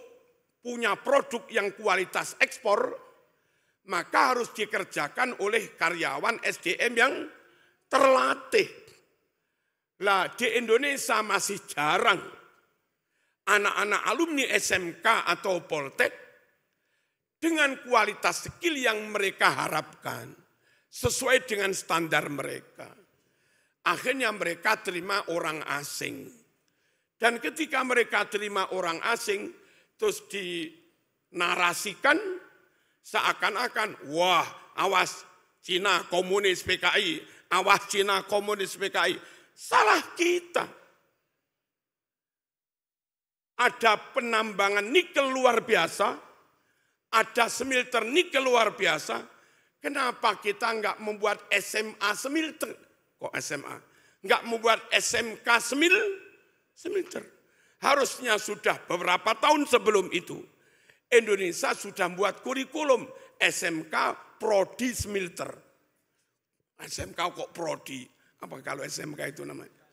punya produk yang kualitas ekspor, maka harus dikerjakan oleh karyawan SDM yang terlatih. Lah di Indonesia masih jarang anak-anak alumni SMK atau Poltek dengan kualitas skill yang mereka harapkan, sesuai dengan standar mereka. Akhirnya mereka terima orang asing. Dan ketika mereka terima orang asing, terus dinarasikan seakan-akan, wah awas Cina komunis PKI, awas Cina komunis PKI. Salah kita. Ada penambangan nikel luar biasa, ada smelter nikel luar biasa. Kenapa kita enggak membuat SMA smelter? Kok SMA? Enggak membuat SMK smelter. Harusnya sudah beberapa tahun sebelum itu. Indonesia sudah membuat kurikulum SMK Prodi Smelter. SMK kok Prodi? Apa kalau SMK itu namanya?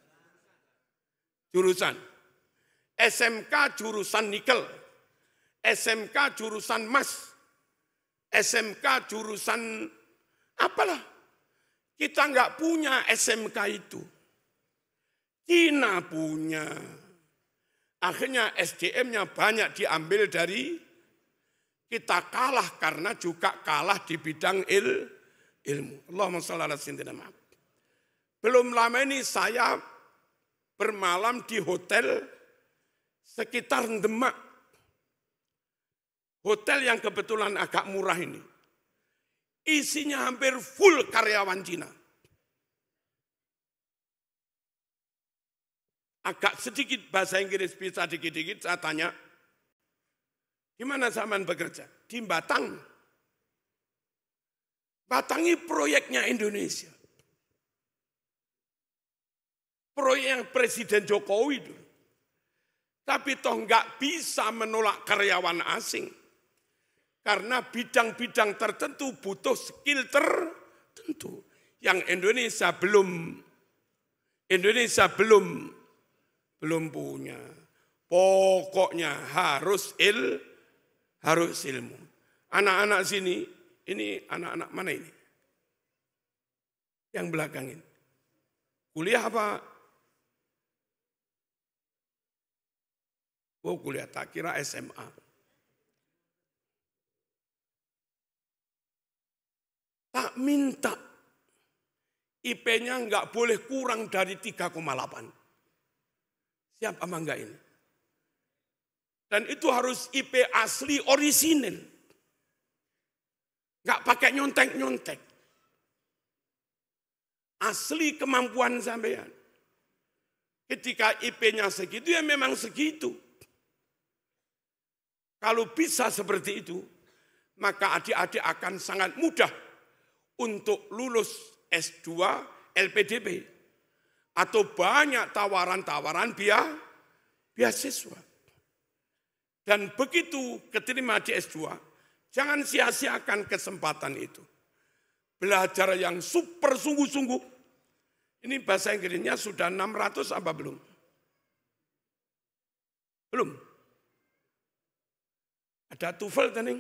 Jurusan. SMK jurusan nikel. SMK jurusan emas. SMK jurusan apalah. Kita enggak punya SMK itu. Cina punya. Akhirnya SDM-nya banyak diambil dari kita, kalah karena juga kalah di bidang ilmu. Allahumma shalli ala sayyidina Muhammad. Belum lama ini saya bermalam di hotel sekitar Demak. Hotel yang kebetulan agak murah ini. Isinya hampir full karyawan Cina. Agak sedikit bahasa Inggris bisa dikit-dikit, saya tanya, di mana zaman bekerja? Di Batang. Batang ini proyeknya Indonesia. Proyek Presiden Jokowi itu. Tapi toh nggak bisa menolak karyawan asing. Karena bidang-bidang tertentu butuh skill tertentu. Yang Indonesia belum punya. Pokoknya harus ilmu. Anak-anak sini, ini anak-anak mana ini? Yang belakang ini. Kuliah apa? Oh kuliah, tak kira SMA. Tak minta. IP-nya enggak boleh kurang dari 3,8. Siap apa enggak ini? Dan itu harus IP asli orisinil. Enggak pakai nyontek-nyontek. Asli kemampuan sampean. Ketika IP-nya segitu ya memang segitu. Kalau bisa seperti itu, maka adik-adik akan sangat mudah untuk lulus S2 LPDP. Atau banyak tawaran-tawaran beasiswa. Dan begitu keterima di S2, jangan sia-siakan kesempatan itu. Belajar yang super sungguh-sungguh. Ini bahasa Inggrisnya sudah 600 apa belum? Belum. Ada TOEFL tadi.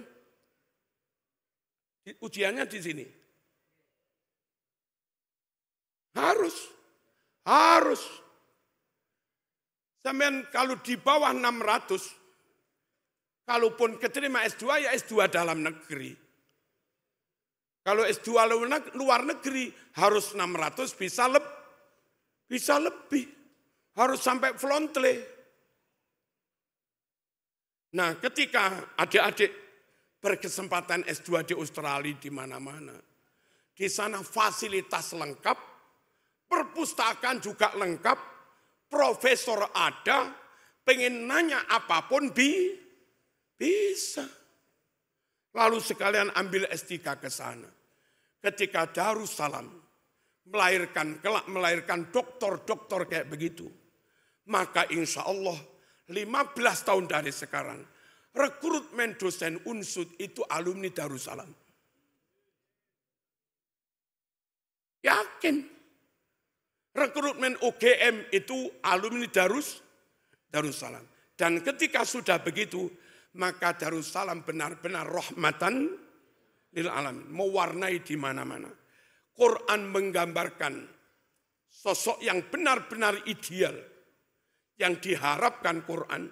Ujiannya di sini. Harus. Sampai kalau di bawah 600, kalaupun keterima S2 ya S2 dalam negeri. Kalau S2 luar negeri harus 600 bisa lebih. Harus sampai Flontle. Nah, ketika adik-adik berkesempatan S2 di Australia di mana-mana, di sana fasilitas lengkap, perpustakaan juga lengkap, profesor ada, pengen nanya apapun bisa. Lalu sekalian ambil S3 ke sana. Ketika Darussalam melahirkan doktor-doktor kayak begitu, maka insya Allah 15 tahun dari sekarang, rekrutmen dosen UNSUD itu alumni Darussalam. Yakin. Rekrutmen UGM itu alumni Darussalam. Dan ketika sudah begitu, maka Darussalam benar-benar rahmatan lil alamin, mewarnai di mana-mana. Quran menggambarkan sosok yang benar-benar ideal, yang diharapkan Quran.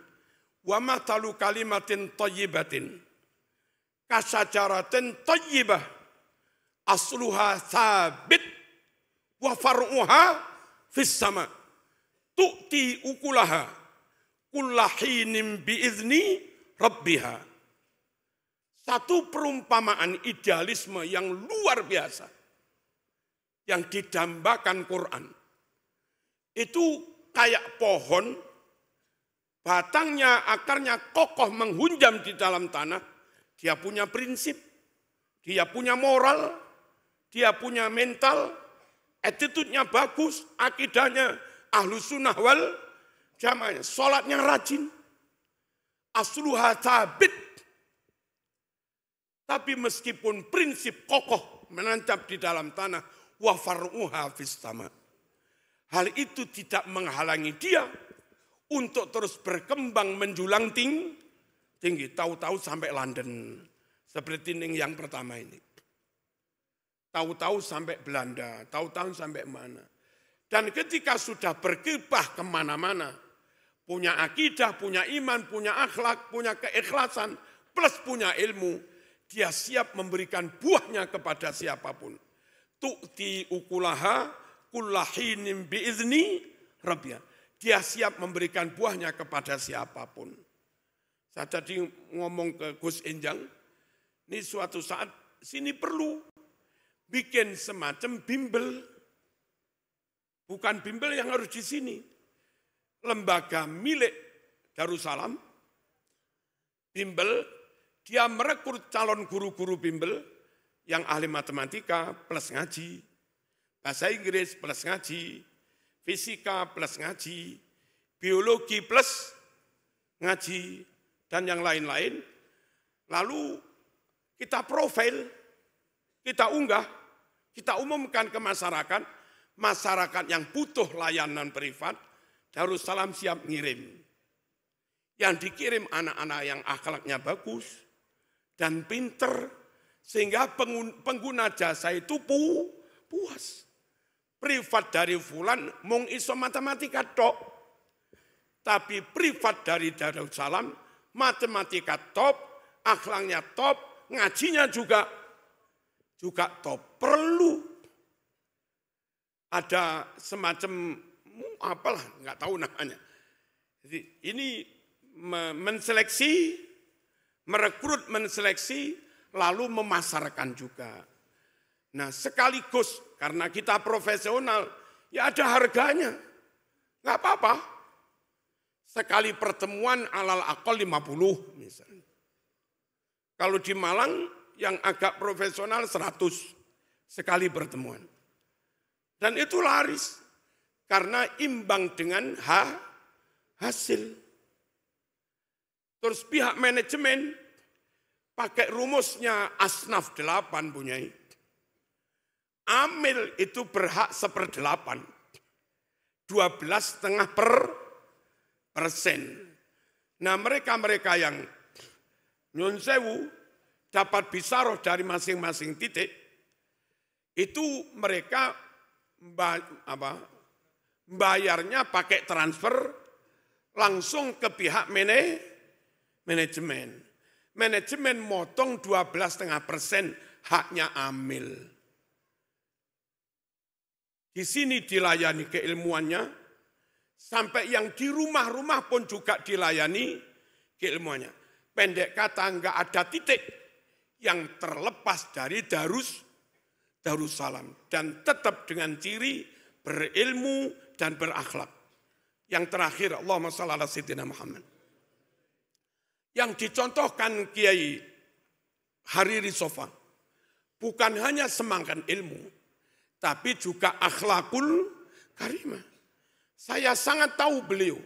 Wa mathalu kalimatin thayyibatin kasajaratin thayyibah asluha sabit wa far'uha fis sama tu'ti ukulaha kullahinin biizni rabbiha. Satu perumpamaan idealisme yang luar biasa yang didambakan Quran. itu kayak pohon, batangnya, akarnya kokoh menghunjam di dalam tanah. Dia punya prinsip, dia punya moral, dia punya mental, attitude-nya bagus, akidahnya ahlus sunnah wal jamaah, sholatnya rajin, asluha sabit. Tapi meskipun prinsip kokoh menancap di dalam tanah, wa far'uha fis sama. Hal itu tidak menghalangi dia untuk terus berkembang menjulang tinggi. Tahu-tahu sampai London. Seperti yang pertama ini. Tahu-tahu sampai Belanda, tahu-tahu sampai mana. Dan ketika sudah berkiprah kemana-mana, punya akidah, punya iman, punya akhlak, punya keikhlasan, plus punya ilmu, dia siap memberikan buahnya kepada siapapun. Tu'ti ukulaha kullahinim biizni rabbiya. Dia siap memberikan buahnya kepada siapapun. Saya tadi ngomong ke Gus Enjang, ini suatu saat sini perlu bikin semacam bimbel. Bukan bimbel yang harus di sini. Lembaga milik Darussalam, bimbel, dia merekrut calon guru-guru bimbel yang ahli matematika plus ngaji, bahasa Inggris plus ngaji, fisika plus ngaji, biologi plus ngaji, dan yang lain-lain. Lalu kita profil, kita unggah, kita umumkan ke masyarakat, masyarakat yang butuh layanan privat, Darussalam siap ngirim. Yang dikirim anak-anak yang akhlaknya bagus dan pinter, sehingga pengguna jasa itu puas. Privat dari fulan mung iso matematika tok. Tapi privat dari Darussalam matematika top, akhlaknya top, ngajinya juga top. Perlu ada semacam apalah, nggak tahu namanya. Jadi ini menseleksi, merekrut, menseleksi, lalu memasarkan juga. Nah sekaligus karena kita profesional, ya ada harganya. Nggak apa-apa. Sekali pertemuan alal aqal 50 misalnya. Kalau di Malang yang agak profesional 100 sekali pertemuan. Dan itu laris karena imbang dengan hasil. Terus pihak manajemen pakai rumusnya Asnaf 8 punyai. Amil itu berhak 1/8. 12,5%. Nah mereka-mereka yang nyun sewu dapat bisaroh dari masing-masing titik, itu mereka bayarnya pakai transfer langsung ke pihak manajemen. Manajemen motong 12,5% haknya amil. Di sini dilayani keilmuannya, sampai yang di rumah-rumah pun juga dilayani keilmuannya. Pendek kata enggak ada titik yang terlepas dari Darussalam. Dan tetap dengan ciri berilmu dan berakhlak. Yang terakhir, Allahumma shalli ala sayyidina Muhammad. Yang dicontohkan Kiai Hariri Sofa, bukan hanya semangat ilmu, tapi juga akhlakul karimah. Saya sangat tahu beliau,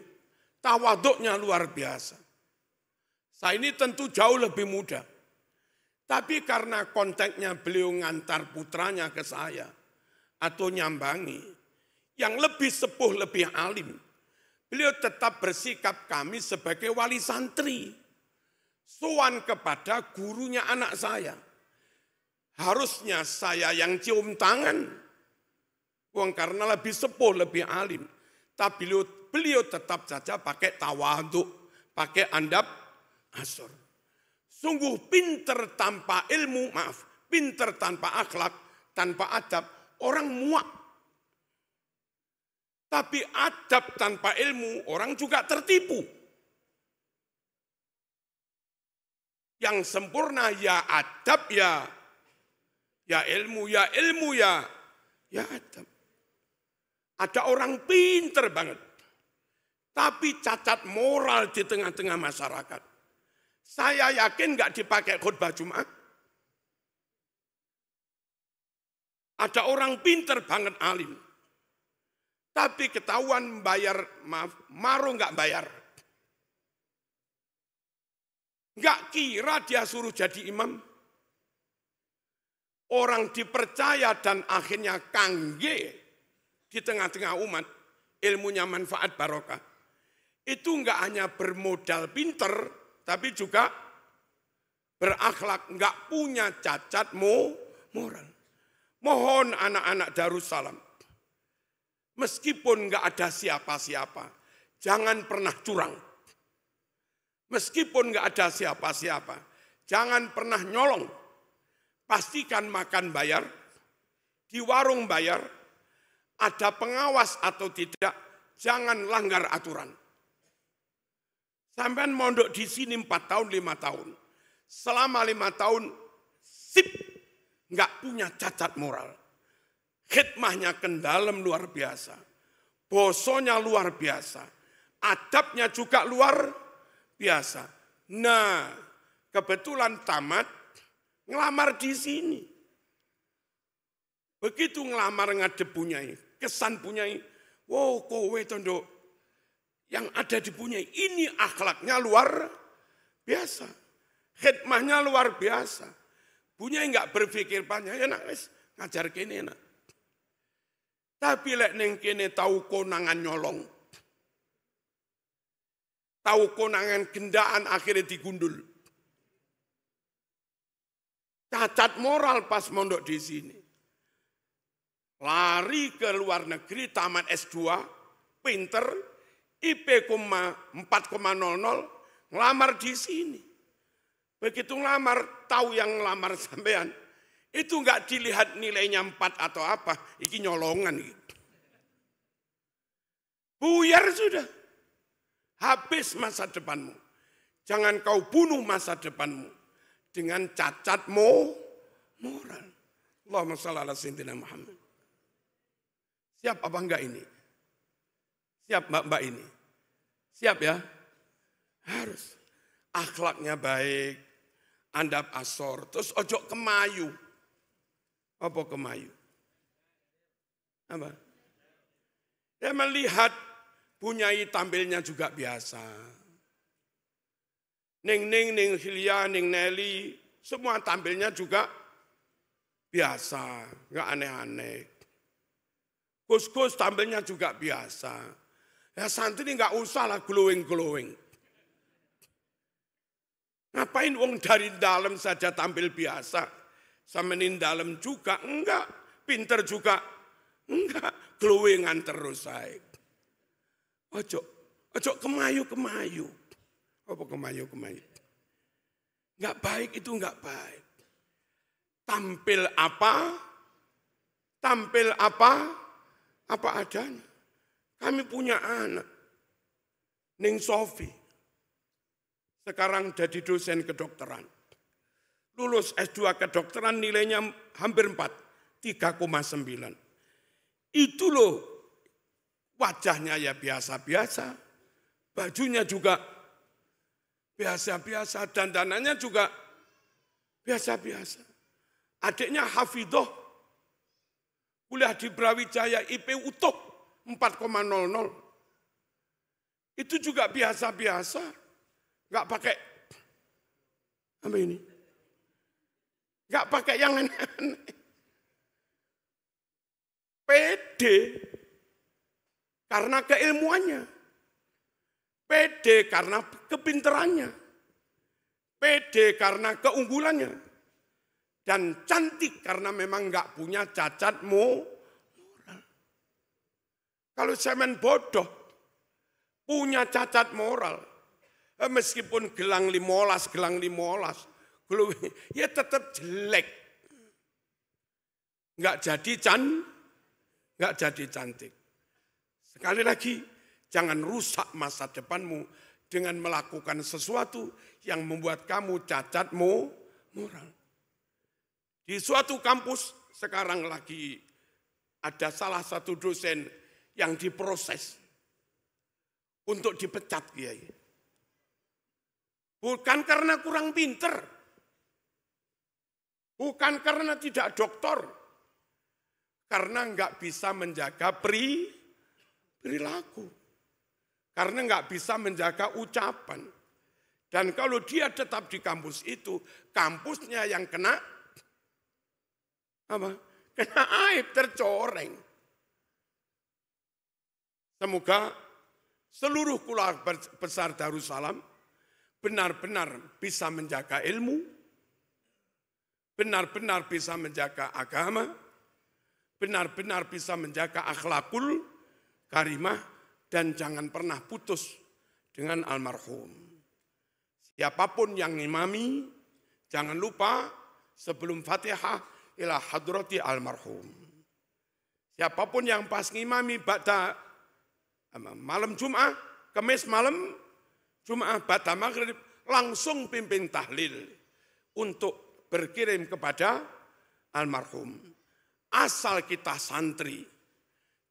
tawaduknya luar biasa. Saya ini tentu jauh lebih muda. Tapi karena kontaknya beliau ngantar putranya ke saya, atau nyambangi, yang lebih sepuh, lebih alim, beliau tetap bersikap kami sebagai wali santri. Sowan kepada gurunya anak saya. Harusnya saya yang cium tangan. Karena lebih sepuh, lebih alim. Tapi beliau tetap saja pakai tawaduk, pakai andab asor. Sungguh pinter tanpa ilmu, pinter tanpa akhlak, tanpa adab, orang muak. Tapi adab tanpa ilmu, orang juga tertipu. Yang sempurna ya adab, ya ilmu, ya adab. Ada orang pinter banget, tapi cacat moral di tengah-tengah masyarakat. Saya yakin nggak dipakai khutbah Jumat. Ada orang pinter banget alim, tapi ketahuan bayar, maru nggak bayar. Nggak kira dia suruh jadi imam. Orang dipercaya dan akhirnya kangge di tengah-tengah umat, ilmunya manfaat barokah. Itu enggak hanya bermodal pinter, tapi juga berakhlak, enggak punya cacat moral. Mohon anak-anak Darussalam, meskipun enggak ada siapa-siapa, jangan pernah curang. Meskipun enggak ada siapa-siapa, jangan pernah nyolong. Pastikan makan bayar, di warung bayar, ada pengawas atau tidak, jangan langgar aturan. Sampai mondok di sini 4 tahun, 5 tahun. Selama 5 tahun, sip, nggak punya cacat moral. Khidmahnya kendalam luar biasa. Bosonya luar biasa. Adabnya juga luar biasa. Nah, kebetulan tamat, ngelamar di sini. Begitu ngelamar ngadep punyai, kesan punyai, wow kowe tondo, yang ada di punyai, ini akhlaknya luar biasa. Khidmahnya luar biasa. Punyai enggak berpikir banyak, ya nak ngajar kene nak. Tapi lek neng kene tahu konangan nyolong. Tahu konangan gendaan akhirnya digundul. Cacat moral pas mondok di sini. Lari ke luar negeri, tamat S2, pinter, IP 4,00, ngelamar di sini. Begitu ngelamar, tahu yang ngelamar sampean, itu enggak dilihat nilainya 4 atau apa, ini nyolongan. Gitu. Buyar sudah, habis masa depanmu. Jangan kau bunuh masa depanmu dengan cacat moral. Allahumma shalli ala sayyidina Muhammad. Siap apa enggak ini? Siap mbak-mbak ini? Siap ya? Harus. Akhlaknya baik, andap asor, terus ojo kemayu. Apa kemayu? Apa? Ya melihat punyai tampilnya juga biasa. Ning Hilya, Ning Nelly, semua tampilnya juga biasa, enggak aneh-aneh. Gus-gus tampilnya juga biasa. Ya santri enggak usah lah glowing. Ngapain wong dari dalam saja tampil biasa. Samenin dalam juga enggak. Pinter juga enggak. Glowingan terus saya. Ojo kemayu. Apa kemayu? Enggak baik itu enggak baik. Tampil apa adanya. Kami punya anak, Ning Sofi, sekarang jadi dosen kedokteran. Lulus S2 kedokteran nilainya hampir 4, 3,9. Itu loh, wajahnya ya biasa-biasa, bajunya juga biasa-biasa, dandanannya juga biasa-biasa. Adiknya Hafidhoh, kuliah di Brawijaya IP utuh 4,00. Itu juga biasa-biasa. Enggak pakai apa ini? Enggak pakai yang aneh-aneh. Pede karena keilmuannya. Pede karena kepinterannya. Pede karena keunggulannya. Dan cantik karena memang enggak punya cacat moral. Kalau semen bodoh, punya cacat moral. Meskipun gelang 15, ya tetap jelek. Enggak jadi cantik. Sekali lagi, jangan rusak masa depanmu dengan melakukan sesuatu yang membuat kamu cacat moral. Di suatu kampus sekarang lagi ada salah satu dosen yang diproses untuk dipecat Kiai. Bukan karena kurang pinter, bukan karena tidak doktor, karena nggak bisa menjaga perilaku, karena nggak bisa menjaga ucapan. Dan kalau dia tetap di kampus itu, kampusnya yang kena apa? Kena aib, tercoreng. Semoga seluruh keluarga besar Darussalam benar-benar bisa menjaga ilmu, benar-benar bisa menjaga agama, benar-benar bisa menjaga akhlakul karimah, dan jangan pernah putus dengan almarhum. Siapapun yang ngimami, jangan lupa sebelum Fatihah ila hadrati almarhum. Siapapun yang pas ngimami ba'da malam Jum'ah, Kamis malam Jum'ah, ba'da maghrib, langsung pimpin tahlil untuk berkirim kepada almarhum. Asal kita santri,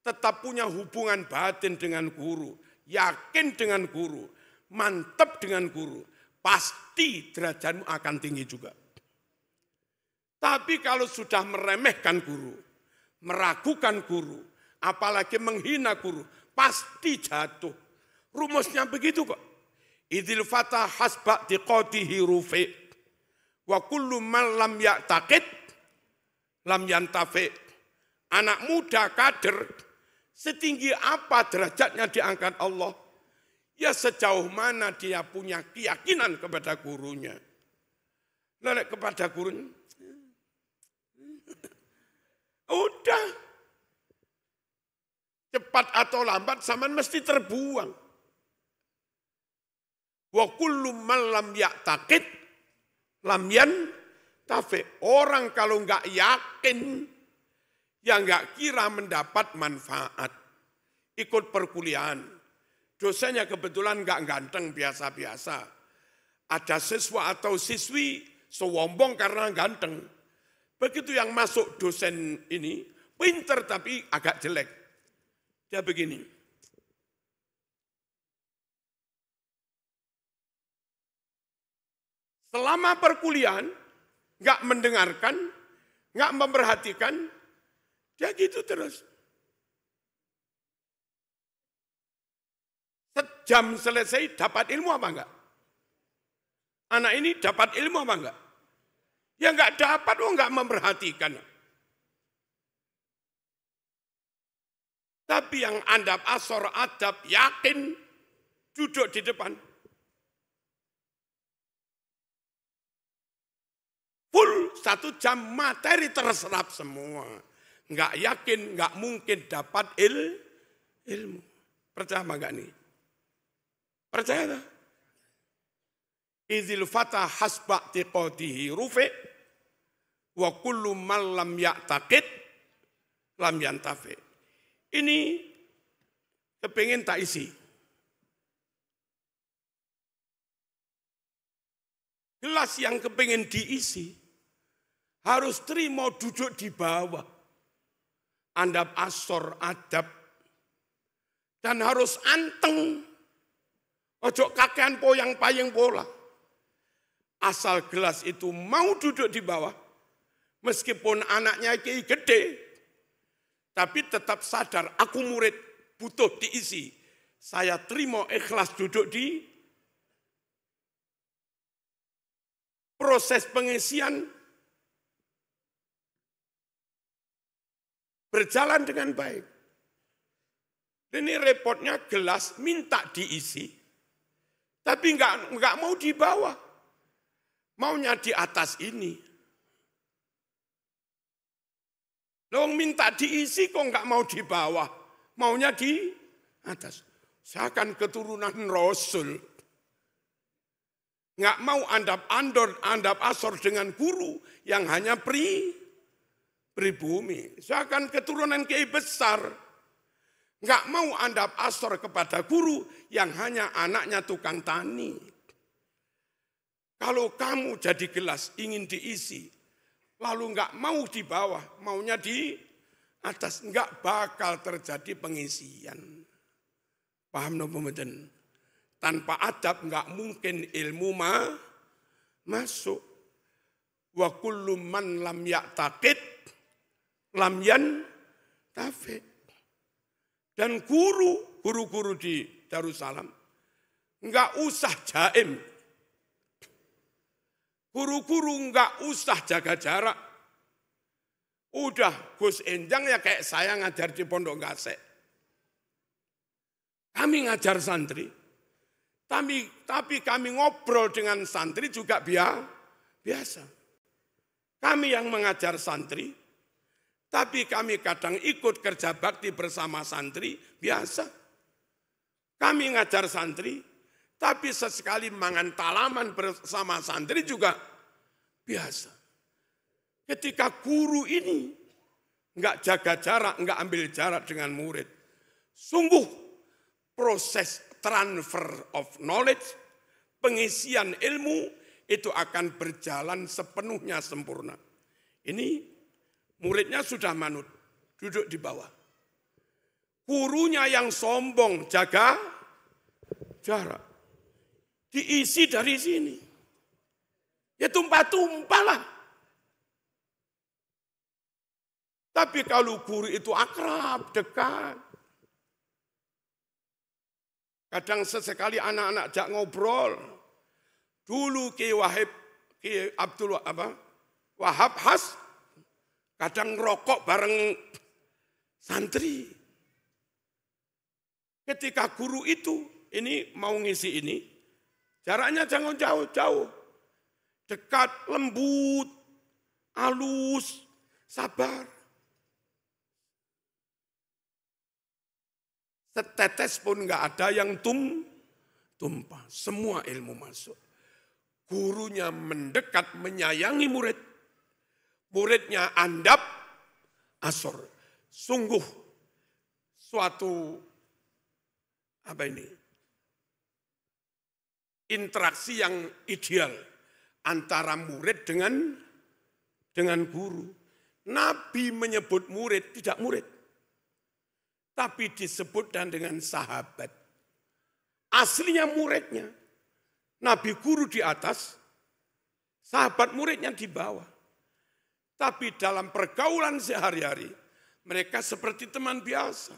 tetap punya hubungan batin dengan guru, yakin dengan guru, mantap dengan guru, pasti derajatmu akan tinggi juga. Tapi kalau sudah meremehkan guru, meragukan guru, apalagi menghina guru, pasti jatuh. Rumusnya begitu kok. Idil fatah hasba tiqatihi rufi' wa kullu man lam ya'taqid lam yantafi'. Anak muda kader, setinggi apa derajatnya diangkat Allah, ya sejauh mana dia punya keyakinan kepada gurunya. Lalu kepada gurunya, udah. Cepat atau lambat zaman mesti terbuang. Wa kullu man lam ya'taqid lam yantafi'. Orang kalau enggak yakin, ya enggak kira mendapat manfaat. Ikut perkuliahan. Dosennya kebetulan enggak ganteng, biasa-biasa. Ada siswa atau siswi sombong karena ganteng. Begitu yang masuk dosen ini, pinter tapi agak jelek. Dia begini. Selama perkuliahan, enggak mendengarkan, enggak memperhatikan, dia gitu terus. Sejam selesai dapat ilmu apa enggak? Anak ini dapat ilmu apa enggak? Ya enggak dapat, enggak memperhatikan. Tapi yang andap asor adab yakin duduk di depan. Full 1 jam materi terserap semua. Enggak yakin, enggak mungkin dapat ilmu. Percaya enggak nih? Percaya tak? Idzil fatah hasba tiqatihi rufi' wa kullu man lam ya'taqid lam yantafi'. Ini kepingin tak isi. Gelas yang kepingin diisi harus terima duduk di bawah. Andap asor adab. Dan harus anteng. Ojo kakean poyang-payeng pola. Asal gelas itu mau duduk di bawah. Meskipun anaknya kiai gede. Tapi tetap sadar, aku murid, butuh diisi. Saya terima ikhlas duduk di proses pengisian berjalan dengan baik. Ini repotnya gelas minta diisi, tapi enggak mau di bawah, maunya di atas ini. Long minta diisi kok enggak mau di bawah, maunya di atas. Saya kan keturunan Rasul. Enggak mau andap asor dengan guru yang hanya pribumi. Saya kan keturunan kiai besar. Enggak mau andap asor kepada guru yang hanya anaknya tukang tani. Kalau kamu jadi gelas ingin diisi, lalu enggak mau di bawah, maunya di atas, enggak bakal terjadi pengisian. Paham no pemeten? Tanpa adab enggak mungkin ilmu masuk. Wa kullu man lam ya'taqid lam yantafi. Dan guru-guru di Darussalam enggak usah jaim. Guru-guru enggak usah jaga jarak. Udah Gus Enjang ya kayak saya ngajar di Pondok Gasek. Kami ngajar santri. Tapi kami ngobrol dengan santri juga biasa. Kami yang mengajar santri, tapi kami kadang ikut kerja bakti bersama santri, biasa. Kami ngajar santri, tapi sesekali mangan talaman bersama santri juga biasa. Ketika guru ini enggak jaga jarak, enggak ambil jarak dengan murid, sungguh proses transfer of knowledge, pengisian ilmu itu akan berjalan sepenuhnya sempurna. Ini muridnya sudah manut, duduk di bawah. Gurunya yang sombong, jaga jarak. Diisi dari sini. Ya tumpah-tumpah lah. Tapi kalau guru itu akrab, dekat. Kadang sesekali anak-anak jak ngobrol. Dulu Ki Abdul Wahab Has, kadang rokok bareng santri. Ketika guru itu, ini mau ngisi ini, jaraknya jangan jauh-jauh. Dekat, lembut, halus, sabar. Setetes pun enggak ada yang tumpah. Semua ilmu masuk. Gurunya mendekat menyayangi murid. Muridnya andap asor. Sungguh suatu interaksi yang ideal antara murid dengan guru. Nabi menyebut murid, tidak murid. Tapi disebut dengan sahabat. Aslinya muridnya. Nabi guru di atas, sahabat muridnya di bawah. Tapi dalam pergaulan sehari-hari, mereka seperti teman biasa.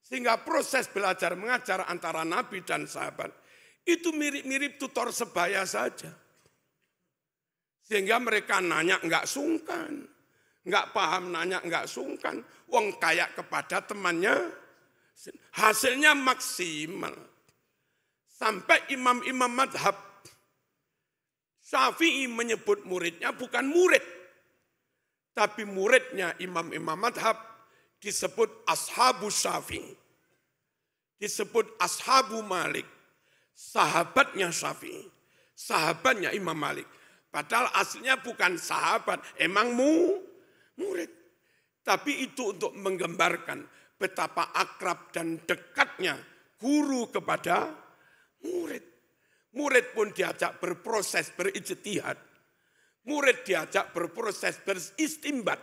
Sehingga proses belajar mengajar antara Nabi dan sahabat, itu mirip-mirip tutor sebaya saja. Sehingga mereka nanya enggak sungkan. Enggak paham nanya enggak sungkan. Wong kayak kepada temannya, hasilnya maksimal. Sampai imam-imam madhab, Syafi'i menyebut muridnya bukan murid. Tapi muridnya imam-imam madhab disebut ashabu Syafi'i. Disebut ashabu Malik. Sahabatnya Syafi'i. Sahabatnya Imam Malik. Padahal aslinya bukan sahabat, emang murid. Tapi itu untuk menggambarkan betapa akrab dan dekatnya guru kepada murid. Murid pun diajak berproses berijtihad. Murid diajak berproses beristimbat.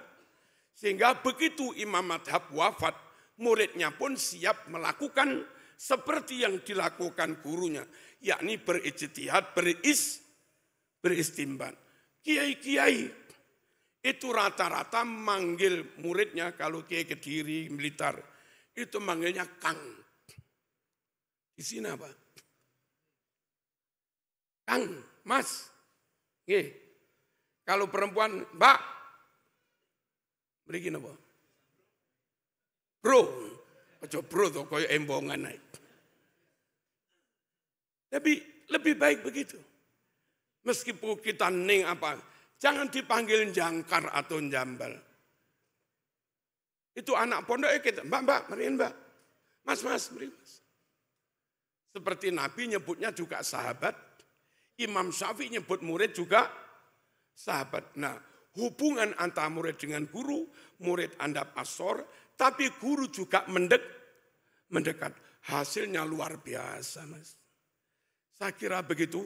Sehingga begitu imam madhab wafat, muridnya pun siap melakukan seperti yang dilakukan gurunya. Yakni berijtihad, beristimbat. Kiai-kiai itu rata-rata manggil muridnya, kalau Kiai Kediri, Blitar, itu manggilnya Kang. Di sini apa? Kang, Mas. Kalau perempuan, Mbak. Berikin apa? Bro. Ojo bro tuh, koyo embongan naik. Tapi lebih baik begitu. Meskipun kita ning apa, jangan dipanggil jangkar atau jambal. Itu anak pondok kita, mbak, meriin mbak. Mas, meriin mas. Seperti Nabi nyebutnya juga sahabat, Imam Syafi'i nyebut murid juga sahabat. Nah, hubungan antara murid dengan guru, murid andap asor, tapi guru juga mendekat. Hasilnya luar biasa, mas. Saya kira begitu.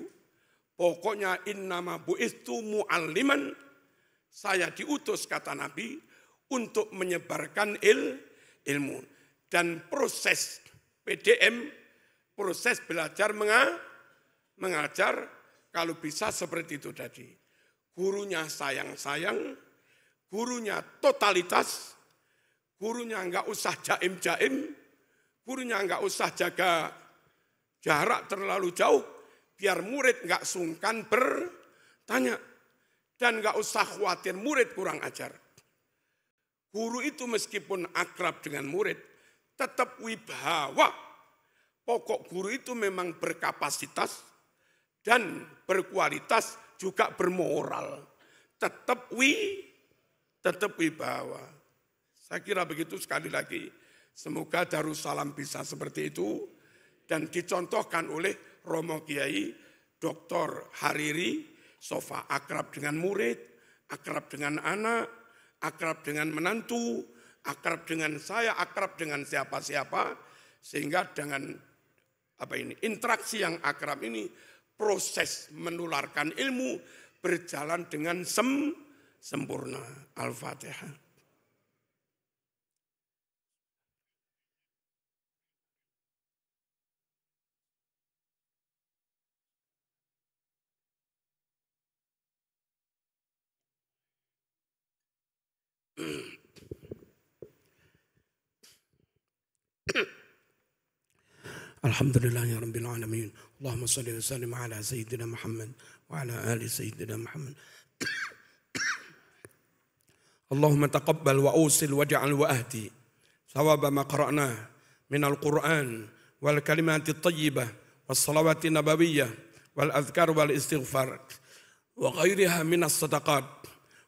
Pokoknya innama bu'istu mu'alliman, saya diutus kata Nabi untuk menyebarkan ilmu. Dan proses PDM, proses belajar mengajar, kalau bisa seperti itu tadi. Gurunya sayang-sayang, gurunya totalitas, gurunya enggak usah jaim-jaim, gurunya enggak usah jaga jarak terlalu jauh, biar murid enggak sungkan bertanya. Dan enggak usah khawatir murid kurang ajar. Guru itu meskipun akrab dengan murid, tetap wibawa. Pokok guru itu memang berkapasitas dan berkualitas, juga bermoral. Tetap wibawa. Saya kira begitu. Sekali lagi, semoga Darussalam bisa seperti itu dan dicontohkan oleh Romo Kiai Dr. Hariri Sofa. Akrab dengan murid, akrab dengan anak, akrab dengan menantu, akrab dengan saya, akrab dengan siapa-siapa, sehingga dengan interaksi yang akrab ini, proses menularkan ilmu berjalan dengan sempurna. Al-Fatihah. Alhamdulillahi Rabbil Alamin. Allahumma salli wa sallim ala Sayyidina Muhammad wa ala ali Sayyidina Muhammad. Allahumma taqabbal wa usil waj'al wa ahdi thawaba ma qara'na min al-Qur'an wal kalimati at-tayyibah was salawati nabawiyyah wal adhkar wal istighfar wa ghairiha min as-sadaqat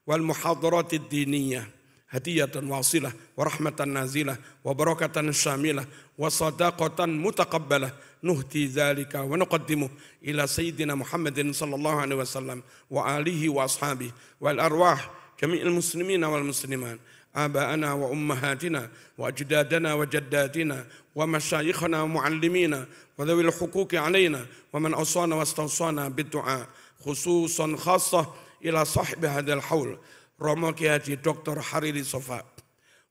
wal muhadarat ad-diniyah hadiyatan wasilah wa rahmatan nazilah wa barakatan syamilah wa sadaqatan mutaqabbalah nuhti dzalika wa nuqaddimu ila sayyidina Muhammadin sallallahu alaihi wasallam wa alihi wa ashabihi wal arwah jami'il muslimina wal muslimat آباءنا وأمهاتنا وأجدادنا وجداتنا ومشايخنا ومعلمينا وذوي الحقوق علينا ومن أوصانا واستوصانا بالدعاء خصوصا خاصة إلى صاحب هذا الحول Romo Kiai Dr. Hariri Sofa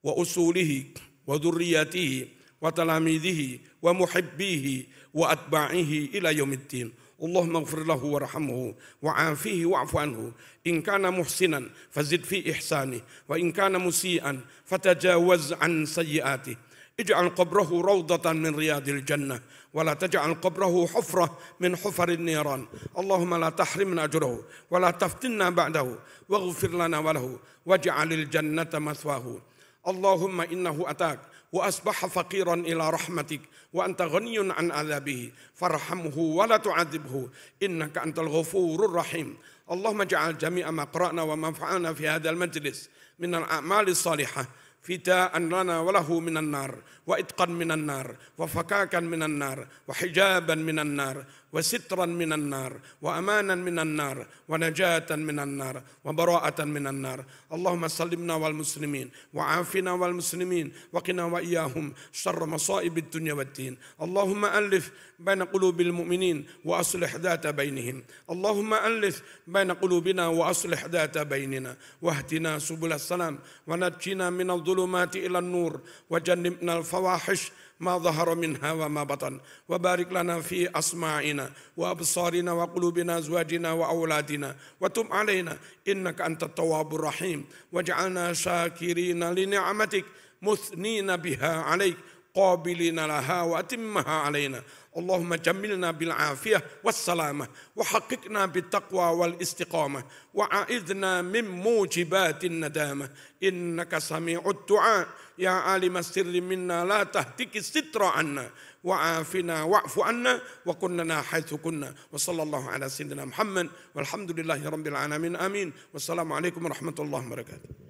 wa usulihi wa dzurriyyatihi wa talamidhihi wa muhibbihi wa atba'ihi ila yaumiddin. Allahumma ighfir lahu warhamhu wa 'afihi wa'fu anhu in kana muhsinan fazid fi ihsanihi wa in kana musii'an fatajawaz an sayyi'atihi. Ij'al qabrahu rawdatan min riyadil jannah wa la taj'al qabrahu hufrah min hufarin niran. Allahumma la tahrimna ajrahu wa la taftinna ba'dahu waghfir lana wa lahu waj'alil jannata mathwahu. Allahumma innahu atak wa asbaha faqiran ila rahmatik wa anta ghaniyun an adzabihi farhamhu wa la tu'adzibhu innaka antal ghafurur rahim. Allahumma ja'al jami'a ma qara'na wa ma fa'alna fi hadzal majlis min al-a'mali salihah فداء لنا وله من النار وإتقا من النار وفكاكا من النار وحجابا من النار وسترا من النار وأمانا من النار ونجاة من النار وبراءة من النار. اللهم سلمنا والمسلمين وعافنا والمسلمين وقنا وإياهم شر مصائب الدنيا والدين. اللهم ألف بين قلوب المؤمنين وأصلح ذات بينهم. اللهم ألف بين قلوبنا وأصلح ذات بيننا واهدنا سبل السلام ونجنا من الظلمات إلى النور وجنبنا الفواحش ما ظهر منها وما بطن وبارك لنا في أسماعنا وأبصارنا وقلوبنا أزواجنا وأولادنا وتب علينا إنك أنت التواب الرحيم واجعلنا شاكرين لنعمتك مثنين بها عليك قابلين لها وأتمها علينا. اللهم جملنا بالعافية والسلامة وحققنا بالتقوى والاستقامة وأعذنا من موجبات الندامة إنك سميع الدعاء يا عالم السر منا لا تهتك الستر عنا وعافنا واعف عنا وكننا حيث كنا. وصلى الله على سيدنا محمد والحمد لله رب العالمين آمين. والسلام عليكم ورحمة الله وبركاته.